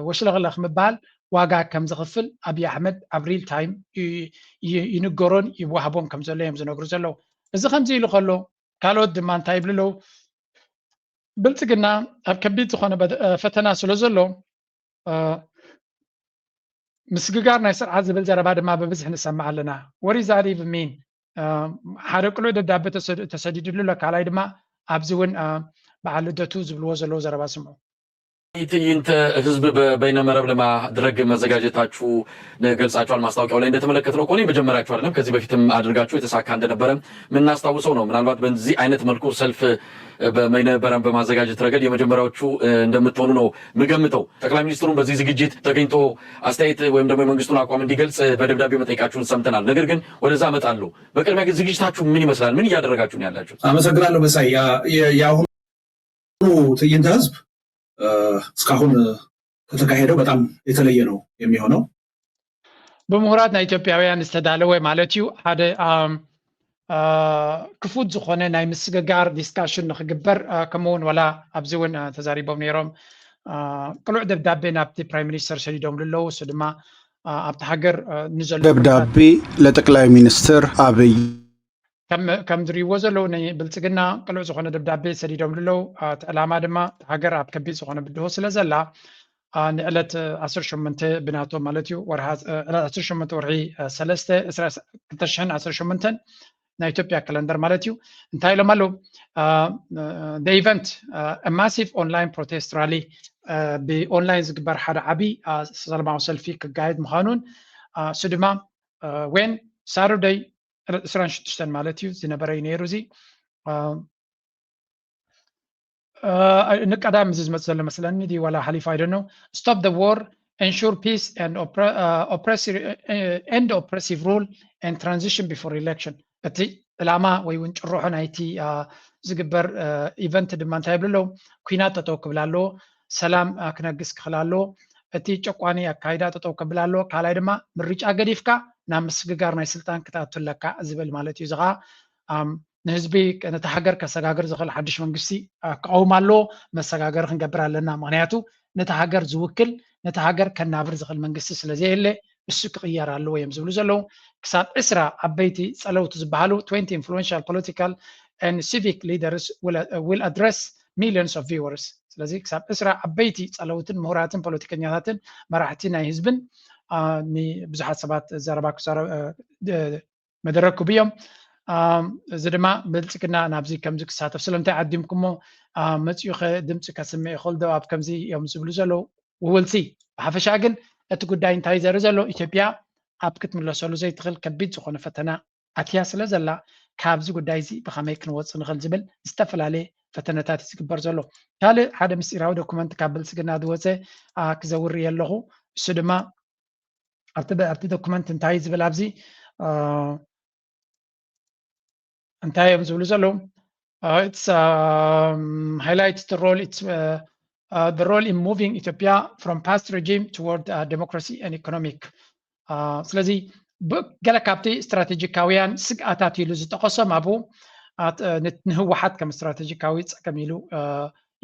ወሽለኽለኽ ምባል ዋጋ ከም ዝኽፍል ኣብይ ኣሕመድ ኣብ ሪል ታይም ይንገሮን ይወሃቦም ከም ዘሎ እዮም ዝነግሩ ዘለዉ እዚ ከምዚ ኢሉ ከሎ ካልኦት ድማ እንታይ ይብሉ ኣለዉ ብልፅግና ኣብ ከቢድ ዝኾነ ፈተና ስለ ዘሎ ምስግጋር ናይ ስርዓት ዝብል ዘረባ ድማ ብብዝሒ ንሰማዕ ኣለና what does that even mean ሓደ ቅሉዕ ደዳቤ ተሰዲድሉ ኣሎ ካልኣይ ድማ ኣብዚ እውን በዓል ልደቱ ዝብልዎ ዘለዉ ዘረባ ስምዑ ትዕይንተ ህዝብ በይነመረብ ለማድረግ መዘጋጀታችሁ ገልጻችኋል። ማስታወቂያው ላይ እንደተመለከትነው ከሆነ መጀመሪያችሁ አይደለም ከዚህ በፊትም አድርጋችሁ የተሳካ እንደነበረ ምናስታውሰው ነው። ምናልባት በዚህ አይነት መልኩ ሰልፍ በመይነበረን በማዘጋጀት ረገድ የመጀመሪያዎቹ እንደምትሆኑ ነው ምገምተው። ጠቅላይ ሚኒስትሩን በዚህ ዝግጅት ተገኝቶ አስተያየት ወይም ደግሞ የመንግስቱን አቋም እንዲገልጽ በደብዳቤ መጠየቃችሁን ሰምተናል። ነገር ግን ወደዛ እመጣለሁ። በቅድሚያ ግን ዝግጅታችሁ ምን ይመስላል? ምን እያደረጋችሁ ነው ያላችሁት? አመሰግናለሁ መሳይ። የአሁኑ ትዕይንተ ህዝብ እስካሁን ከተካሄደው በጣም የተለየ ነው የሚሆነው። ብምሁራት ናይ ኢትዮጵያውያን ዝተዳለወ ማለት እዩ ሓደ ክፉት ዝኾነ ናይ ምስግጋር ዲስካሽን ንክግበር ከምኡውን ወላ ኣብዚ እውን ተዛሪቦም ነይሮም ቅሉዕ ደብዳቤ ናብቲ ፕራይም ሚኒስተር ሰዲዶም ኣለዉ እሱ ድማ ኣብቲ ሃገር ንዘሎ ደብዳቤ ለጠቅላይ ሚኒስትር አብይ ከም ዝሪእዎ ዘለዉ ብልፅግና ቅልዕ ዝኾነ ደብዳቤ ሰዲዶም ልለው ዕላማ ድማ ሃገር ኣብ ከቢድ ዝኾነ ብድሆ ስለ ዘላ ንዕለት 18 ብናቶም ማለት እዩ 18 ወርሒ 3 2018 ናይ ኢትዮጵያ ካለንደር ማለት እዩ እንታይ ኢሎም ኣለዉ the event a massive online protest rally ብኦንላይን ዝግበር ሓደ ዓብይ ሰላማዊ ሰልፊ ክጋየድ ምዃኑን እሱ ድማ when Saturday 26 ማለት እዩ ዝነበረ ነይሩ እዚ ንቀዳም ዝመጽእ ዘሎ መስለኒ ዲ ወላ ሓሊፍ I don't know stop the war ensure peace and end oppressive rule and transition before election እቲ ዕላማ ወይ እውን ጭርሖ ናይቲ ዝግበር ኢቨንት ድማ እንታይ ይብሉ ኩናት ጠጠው ክብል ኣለዎ ሰላም ክነግስ ክኽእል ኣለዎ እቲ ጨቋኒ ኣካይዳ ጠጠው ክብል ኣለዎ ካልኣይ ድማ ምርጫ ገዲፍካ ናብ ምስግጋር ናይ ስልጣን ክትኣትለካ ዝብል ማለት እዩ ዝኻ ንህዝቢ ነቲ ሃገር ከሰጋግር ዝኽእል ሓድሽ መንግስቲ ክቀውም ኣለዎ መሰጋገር ክንገብር ኣለና ምክንያቱ ነቲ ሃገር ዝውክል ነቲ ሃገር ከናብር ዝኽእል መንግስቲ ስለዘየለ እሱ ክቕየር ኣለዎ እዮም ዝብሉ ዘለዉ ክሳብ 20 ዓበይቲ ፀለውቲ ዝበሃሉ 20 influential political and civic leaders will address millions of viewers ስለዚ ክሳብ 20 ዓበይቲ ፀለውትን ምሁራትን ፖለቲከኛታትን መራሕቲ ናይ ህዝብን ብዙሓት ሰባት ዘረባ መደረክ ብዮም እዚ ድማ ብልፅግና ናብዚ ከምዚ ክሳተፍ ስለምንታይ ዓዲምኩሞ መፅኡ ድምፂ ከስምዕ ይኽእል ዶ ኣብ ከምዚ እዮም ዝብሉ ዘለዉ ውልሲ ብሓፈሻ ግን እቲ ጉዳይ እንታይ ዘርኢ ዘሎ ኢትዮጵያ ኣብ ክትምለሰሉ ዘይትኽእል ከቢድ ዝኾነ ፈተና ኣትያ ስለ ዘላ ካብዚ ጉዳይ እዚ ብኸመይ ክንወፅእ ንኽእል ዝብል ዝተፈላለየ ፈተነታት ዝግበር ዘሎ ካልእ ሓደ ምስጢራዊ ዶኩመንት ካብ ብልፅግና ዝወፀ ክዘውሪ ኣለኹ እሱ ድማ ኣብቲ ዶኩመንት እንታይ ዝብል ኣብዚ እንታይ እዮም ዝብሉ ዘለዉ it's highlights the role in moving Ethiopia from past regime toward democracy and economic ስለዚ ገለ ካብቲ ስትራቴጂካውያን ስግኣታት ኢሉ ዝጠቐሶም ኣብኡ ንህወሓት ከም ስትራቴጂካዊ ፀቀም ኢሉ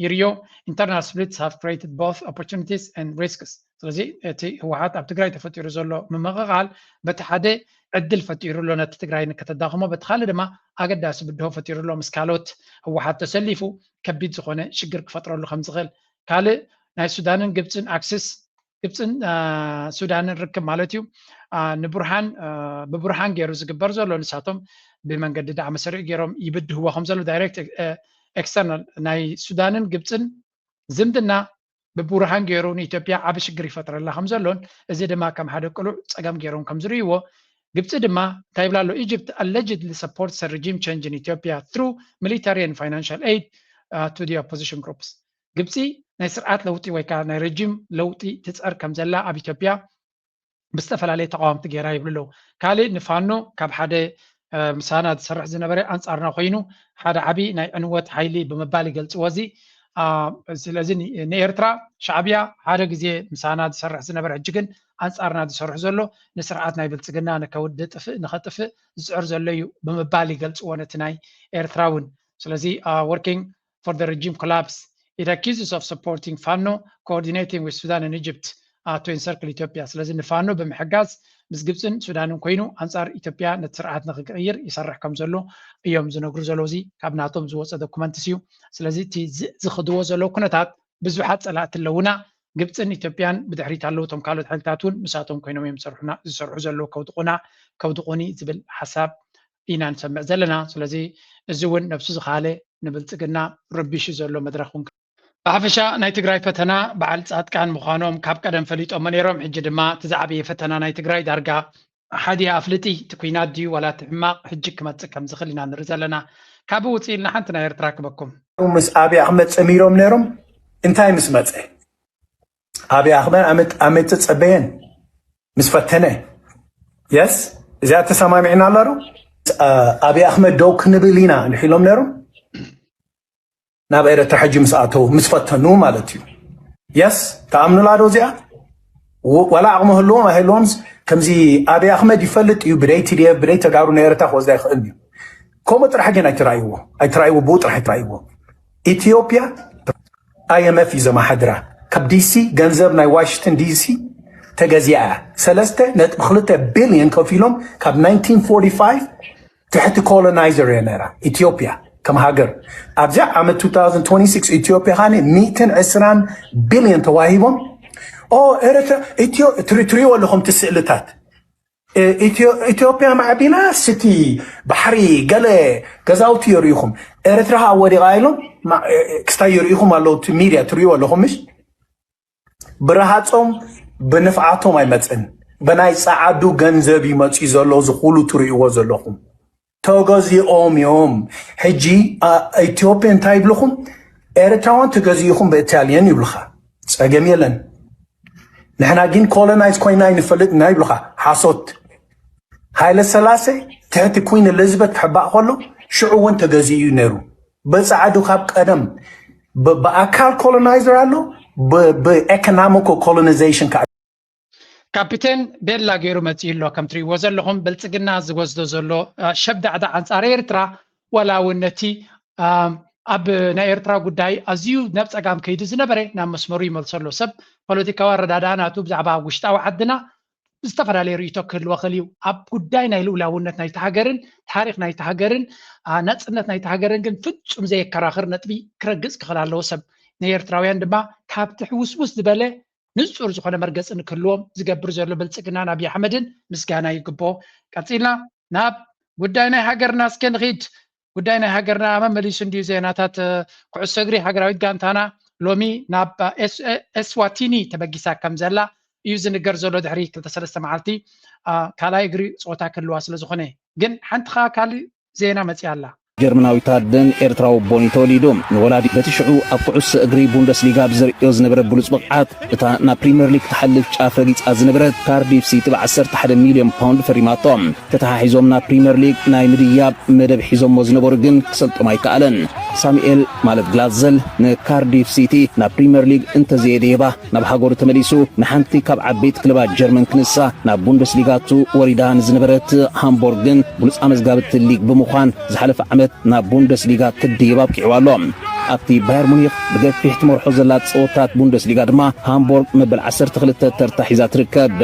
ይርዮ internal splits have created both opportunities and risks ስለዚ እቲ ህወሓት ኣብ ትግራይ ተፈጢሩ ዘሎ ምምቕቓል በቲ ሓደ ዕድል ፈጢሩሎ ነቲ ትግራይ ንከተዳኽሞ በቲ ካልእ ድማ ኣገዳሲ ብድሆ ፈጢሩሎ ምስ ካልኦት ህወሓት ተሰሊፉ ከቢድ ዝኾነ ሽግር ክፈጥረሉ ከም ዝኽእል ካልእ ናይ ሱዳንን ግብፅን ኣክሰስ ግብፅን ሱዳንን ርክብ ማለት እዩ ብቡርሃን ገይሩ ዝግበር ዘሎ ንሳቶም ብመንገዲ ዳዕመ ሰሪዕ ገይሮም ይብድህዎ ከም ዘሎ ዳይሬክት ኤክስተርናል ናይ ሱዳንን ግብፅን ዝምድና ብቡርሃን ገይሩ ንኢትዮጵያ ዓብ ሽግር ይፈጥረላ ከም ዘሎን እዚ ድማ ከም ሓደ ቅሉዕ ፀገም ገይሮም ከም ዝርይዎ ግብፂ ድማ እንታይ ይብላ ኣሎ ኢጅፕት allegedly supports a regime change in Ethiopia through military and financial aid to the opposition groups ግብፂ ናይ ስርዓት ለውጢ ወይ ከዓ ናይ ረጂም ለውጢ ትፀር ከም ዘላ ኣብ ኢትዮጵያ ብዝተፈላለየ ተቃዋምቲ ገይራ ይብሉ ኣለዉ ካልእ ንፋኖ ካብ ሓደ ምሳና ዝሰርሕ ዝነበረ ኣንፃርና ኮይኑ ሓደ ዓብይ ናይ ዕንወት ሓይሊ ብምባል ይገልፅዎ እዚ ስለዚ ንኤርትራ ሻዕብያ ሓደ ግዜ ምሳና ዝሰርሕ ዝነበረ ሕጂ ግን ኣንፃርና ዝሰርሑ ዘሎ ንስርዓት ናይ ብልፅግና ንኸጥፍእ ዝፅዕር ዘሎ እዩ ብምባል ይገልፅዎ ነቲ ናይ ኤርትራ እውን ስለዚ working for the regime collapse it accuses of supporting Fano coordinating with Sudan and Egypt to encircle Ethiopia ስለዚ ንፋኖ ብምሕጋዝ ምስ ግብፅን ሱዳንን ኮይኑ ኣንፃር ኢትዮጵያ ነቲ ስርዓት ንክቅይር ይሰርሕ ከም ዘሎ እዮም ዝነግሩ ዘለዉ እዚ ካብ ናቶም ዝወፀ ዶኩመንት እዩ ስለዚ እቲ ዝኽድዎ ዘለዉ ኩነታት ብዙሓት ፀላእቲ ኣለውና ግብፅን ኢትዮጵያን ብድሕሪት ኣለዉ እቶም ካልኦት ሓይልታት እውን ምሳቶም ኮይኖም እዮም ዝሰርሑ ዘለዉ ከውድቑኒ ዝብል ሓሳብ ኢና ንሰምዕ ዘለና ስለዚ እዚ እውን ነብሱ ዝኻለ ንብልፅግና ረቢሹ ዘሎ መድረክ እውን ብሓፈሻ ናይ ትግራይ ፈተና በዓል ፃጥቃን ምዃኖም ካብ ቀደም ፈሊጦም ነይሮም ሕጂ ድማ እቲ ዝዓበየ ፈተና ናይ ትግራይ ዳርጋ ሓዲያ ኣፍልጢ እቲ ኩናት ድዩ ዋላ እቲ ሕማቕ ሕጂ ክመፅእ ከም ዝኽእል ኢና ንርኢ ዘለና ካብኡ ውፅእ ኢልና ሓንቲ ናይ ኤርትራ ክበኩም ምስ ኣብይ ኣሕመድ ፀሚሮም ነይሮም እንታይ ምስ መፀ ኣብይ ኣሕመድ ኣመት ፀበየን ምስ ፈተነ የስ እዚኣ ተሰማሚዕና ኣላ ዶ ኣብይ ኣሕመድ ደው ክንብል ኢና ንሒሎም ነይሮም ናብ ኤረትራ ሕጂ ምስ ኣተው ምስ ፈተኑ ማለት እዩ የስ ተኣምኑላ ዶ እዚኣ ወላ ዓቕሚ ህልዎም ኣይህልዎምስ ከምዚ ኣብይ ኣሕመድ ይፈልጥ እዩ ብደይ TDF ብደይ ተጋሩ ንኤረትራ ክወስዳ ይኽእል እዩ ከምኡ ጥራሕ ግን ኣይተራእይዎ ብኡ ጥራሕ ኣይተራእይዎ ኢትዮጵያ IMF እዩ ዘማሓድራ ካብ ዲሲ ገንዘብ ናይ ዋሽንግተን ዲሲ ተገዚኣ 3.2 ቢልዮን ከፊሎም ካብ 1945 تحت كولونايزر نرى إثيوبيا كم هاجر أبزع عام 2026 إثيوبيا هاني 120 بليون تواهيبهم أو إريترا تريو لهم تسألتات إثيوبيا مع بنا ستي بحري قلة قزاوتي يريهم إريترا أولي غايلهم مع كستا يريهم على تميريا تريو لهم مش برهاتهم بنفعاتهم أي متن بناي ساعدو جنزبي ما تيزالو زخولو تريو زلهم توغزي يوم حجي إثيوبيا تايب لهم إريتراوان تغزيهم بإيطاليان يبلخا سأجميلن نحنا جين كولونايز كويناي نفلت نايبلخا حاسوت هاي الثلاثة تحت كوين إليزابيث حبا خلو شعوان تغزيو نيرو بس عادو خاب قدم بأكال كولونايزر علو بإيكونوميكو كولونيزيشن كابتن بيلا غيرو متيلو كم تري وزلهم بلصقنا زوزدو زلو شبد عدا انصار ኤርትራ ولا ونتي اب نا ኤርትራ ጉዳይ አዝዩ ነብፀጋም ከይድ ዝነበረ ናብ መስመሩ ይመልሰሎ ሰብ ፖለቲካዊ ረዳዳናቱ ብዛዕባ ውሽጣዊ ዓድና ዝተፈላለዩ ርእይቶ ክህልዎ ክልዩ ኣብ ጉዳይ ናይ ልኡላውነት ናይቲ ሃገርን ታሪክ ናይቲ ሃገርን ነፅነት ናይቲ ሃገርን ግን ፍጹም ዘየከራኽር ነጥቢ ክረግፅ ክኽእል ኣለዎ ሰብ ንኤርትራውያን ድማ ካብቲ ሕውስውስ ዝበለ ንጹር ዝኾነ መርገጽ ንክህልዎም ዝገብር ዘሎ ብልጽግና ኣብይ ኣሕመድን ምስጋና ይግቦ ቀፂልና ናብ ጉዳይ ናይ ሃገርና እስከ ንኺድ ጉዳይ ናይ ሃገርና መመሊሱ እንዲሁ ዜናታት ኩዕሶ እግሪ ሃገራዊት ጋንታና ሎሚ ናብ ኤስዋቲኒ ተበጊሳ ከም ዘላ እዩ ዝንገር ዘሎ ድሕሪ 2-3 መዓልቲ ካልኣይ እግሪ ፆታ ክህልዋ ስለ ዝኾነ ግን ሓንቲ ኸ ካልእ ዜና መፅያ ኣላ ጀርመናዊ ታደን ኤርትራዊ ቦኒ ተወሊዶም ንወላዲ በትሽዑ ኣብ ኩዕሶ እግሪ ቡንደስሊጋ ብዘርእዮ ዝነበረ ብሉፅ ብቕዓት እታ ናብ ፕሪምየር ሊግ ትሓልፍ ጫፍ ረጊፃ ዝነበረት ካርዲፍ ሲቲ ብ11 ሚልዮን ፓውንድ ፈሪማቶም ተተሓሒዞም ናብ ፕሪምየር ሊግ ናይ ምድያብ መደብ ሒዞሞ ዝነበሩ ግን ክሰልጦም ኣይከኣለን ሳሙኤል ማለት ግላዘል ንካርዲፍ ሲቲ ናብ ፕሪምየር ሊግ እንተዘየደየባ ናብ ሃገሩ ተመሊሱ ንሓንቲ ካብ ዓበይቲ ክለባት ጀርመን ክንሳ ናብ ቡንደስሊጋቱ ወሪዳ ንዝነበረት ሃምቦርግን ብሉፅ ኣመዝጋብቲ ሊግ ብምዃን ዝሓለፈ ዓመት ናብ ቡንደስሊጋ ክድይባ ኣብቂዕዋሎም ኣብቲ ባየር ሙኒኽ ብገፊሕ ትመርሖ ዘላ ፀወታት ቡንደስሊጋ ድማ ሃምቦርግ መበል 12 ተርታ ሒዛ ትርከብ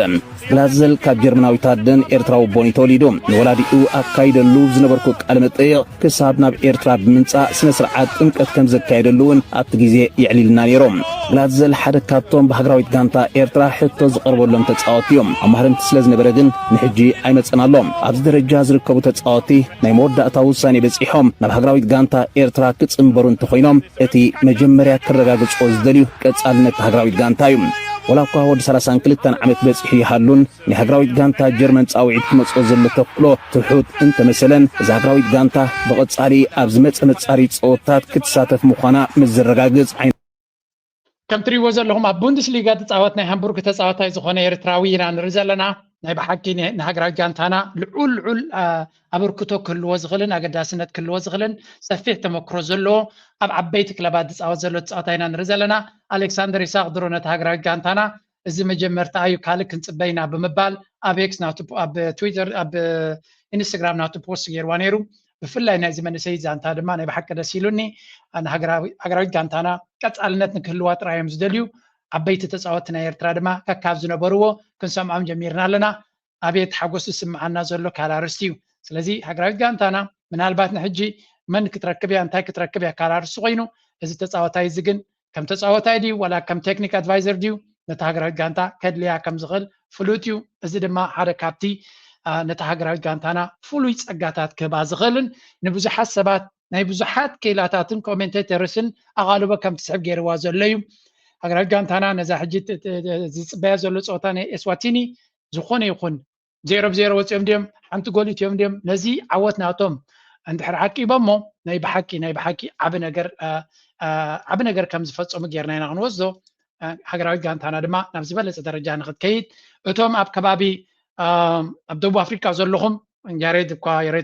ግላዘል ካብ ጀርመናዊ ታደን ኤርትራዊ ቦኒ ተወሊዱ ንወላዲኡ ኣካይደሉ ዝነበርኩ ቃለ መጠይቕ ክሳብ ናብ ኤርትራ ብምምፃእ ስነ ስርዓት ጥምቀት ከም ዘካየደሉ እውን ኣብቲ ግዜ ይዕሊልና ነይሮም ግላዘል ሓደ ካብቶም ብሃገራዊት ጋንታ ኤርትራ ሕቶ ዝቐርበሎም ተፃወቲ እዮም ኣማህረንቲ ስለ ዝነበረ ግን ንሕጂ ኣይመፀን ኣሎም ኣብዚ ደረጃ ዝርከቡ ተፃወቲ ናይ መወዳእታ ውሳኔ በፂሖም ናብ ሃገራዊት ጋንታ ኤርትራ ክፅምበሩ እንተኮይኖም እቲ መጀመርያ ክረጋግፅዎ ዝደልዩ ቀፃልነት ሃገራዊት ጋንታ እዩ ولا قاود 32 عمت بصحي يحلون لهجراويت غانتا جرمن صاوعيت كمصو زل تقلو تحوت انت مثلا زهجراويت غانتا بقصاري ابز مصاري صوتات كتساتف مخانا مزرغاغص عين كم تري وزلهم بوندسليغا تصاوتنا هامبورغ تصاوتاي زخونه ኤርትራዊና ንርዘለና ናይ ባሓቂ ንሃገራዊት ጋንታና ልዑል ኣበርክቶ ክህልዎ ዝኽእልን ኣገዳስነት ክህልዎ ዝኽእልን ሰፊሕ ተመክሮ ዘለዎ ኣብ ዓበይቲ ክለባት ዝፃወት ዘሎ ተፃዋታይ ኢና ንርኢ ዘለና ኣሌክሳንደር ይስሐቅ ድሮ ነቲ ሃገራዊት ጋንታና እዚ መጀመርታ እዩ ካልእ ክንፅበይና ብምባል ኣብ ኤክስ ናቱ ኣብ ትዊተር ኣብ ኢንስታግራም ናቱ ፖስት ገይርዋ ነይሩ ብፍላይ ናይዚ መንእሰይ ዛንታ ድማ ናይ ባሓቂ ደስ ኢሉኒ ሃገራዊት ጋንታና ቀፃልነት ንክህልዋ ጥራዮም ዝደልዩ ዓበይቲ ተፃወቲ ናይ ኤርትራ ድማ ከካብ ዝነበርዎ ክንሰምዖም ጀሚርና ኣለና ኣብየት ሓጎስ ዝስምዓና ዘሎ ካላርስቲ እዩ ስለዚ ሃገራዊት ጋንታና ምናልባት ንሕጂ መን ክትረክብ እያ እንታይ ክትረክብ እያ ካላርስቲ ኮይኑ እዚ ተፃወታይ እዚ ግን ከም ተፃወታይ ድዩ ወላ ከም ቴክኒክ ኣድቫይዘር ድዩ ነቲ ሃገራዊት ጋንታ ከድልያ ከም ዝኽእል ፍሉጥ እዩ እዚ ድማ ሓደ ካብቲ ነቲ ሃገራዊት ጋንታና ፍሉይ ፀጋታት ክህባ ዝኽእልን ንብዙሓት ሰባት ናይ ብዙሓት ኬላታትን ኮሜንቴተርስን ኣቓልቦ ከም ትስሕብ ገይርዋ ዘሎ እዩ ሃገራዊት ጋንታና ነዛ ሕጂ ዝፅበያ ዘሎ ፀወታ ናይ ኤስዋቲኒ ዝኾነ ይኹን 0-0 ወፂኦም ድዮም ሓንቲ ጎል እትዮም ድዮም ነዚ ዓወት ናቶም እንድሕር ዓቂቦሞ ናይ ብሓቂ ዓብ ነገር ከም ዝፈፀሙ ጌርና ኢና ክንወስዶ ሃገራዊት ጋንታና ድማ ናብ ዝበለፀ ደረጃ ንክትከይድ እቶም ኣብ ከባቢ ኣብ ደቡብ ኣፍሪካ ዘለኹም ያሬድ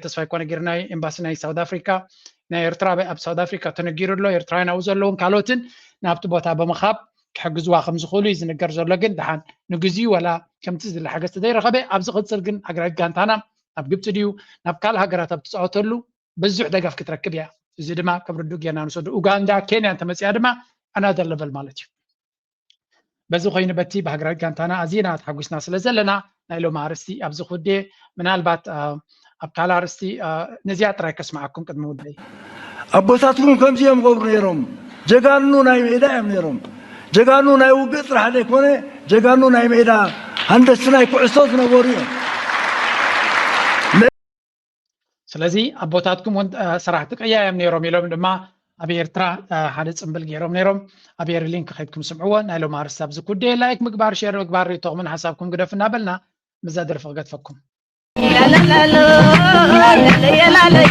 ተስፋ ይኮነ ጌርና ኤምባሲ ናይ ሳውት ኣፍሪካ ናይ ኤርትራ ኣብ ሳውት ኣፍሪካ ተነጊሩ ኣሎ ኤርትራውያን ኣብኡ ዘለውን ካልኦትን ናብቲ ቦታ ብምኻብ ክሕግዝዋ ከም ዝኽእሉ እዩ ዝንገር ዘሎ ግን ድሓን ንግዚኡ ወላ ከምቲ ዝድለ ሓገዝ ተዘይረኸበ ኣብ ዝቕፅል ግን ሃገራዊት ጋንታና ኣብ ግብፂ ድዩ ናብ ካልእ ሃገራት ኣብ ትፃወተሉ ብዙሕ ደገፍ ክትረክብ እያ እዚ ድማ ከብርዱ ጌርና ንወስዶ ኡጋንዳ ኬንያ እንተመፅያ ድማ ኣናዘር ለቨል ማለት እዩ በዚ ኮይኑ በቲ ብሃገራዊት ጋንታና ኣዝና ተሓጒስና ስለ ዘለና ናይ ሎሚ ኣርስቲ ኣብዚ ኩዴ ምናልባት أبكال أرستي نزيات رايكس معكم قد مودي أبوساتكم كم زيهم قبر نيرهم جعانو نايم إيدا نيرهم جعانو نايو بيتر حدك ولا جعانو نايم إيدا هندسنا يكون أستاذنا وريهم سلازي أبوتاتكم صراحتك أيام نيرهم يلوم لما أبي إرترا حادث أمبل جيرهم نيرهم أبي لينك خيدكم سمعوه نايلو مار السابز كودي لايك مقبار شير مقبار ريتوغ من حسابكم قد فينا بلنا مزاد رفقات فكم لا لا لا لا لا لا لا لا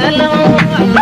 لا لا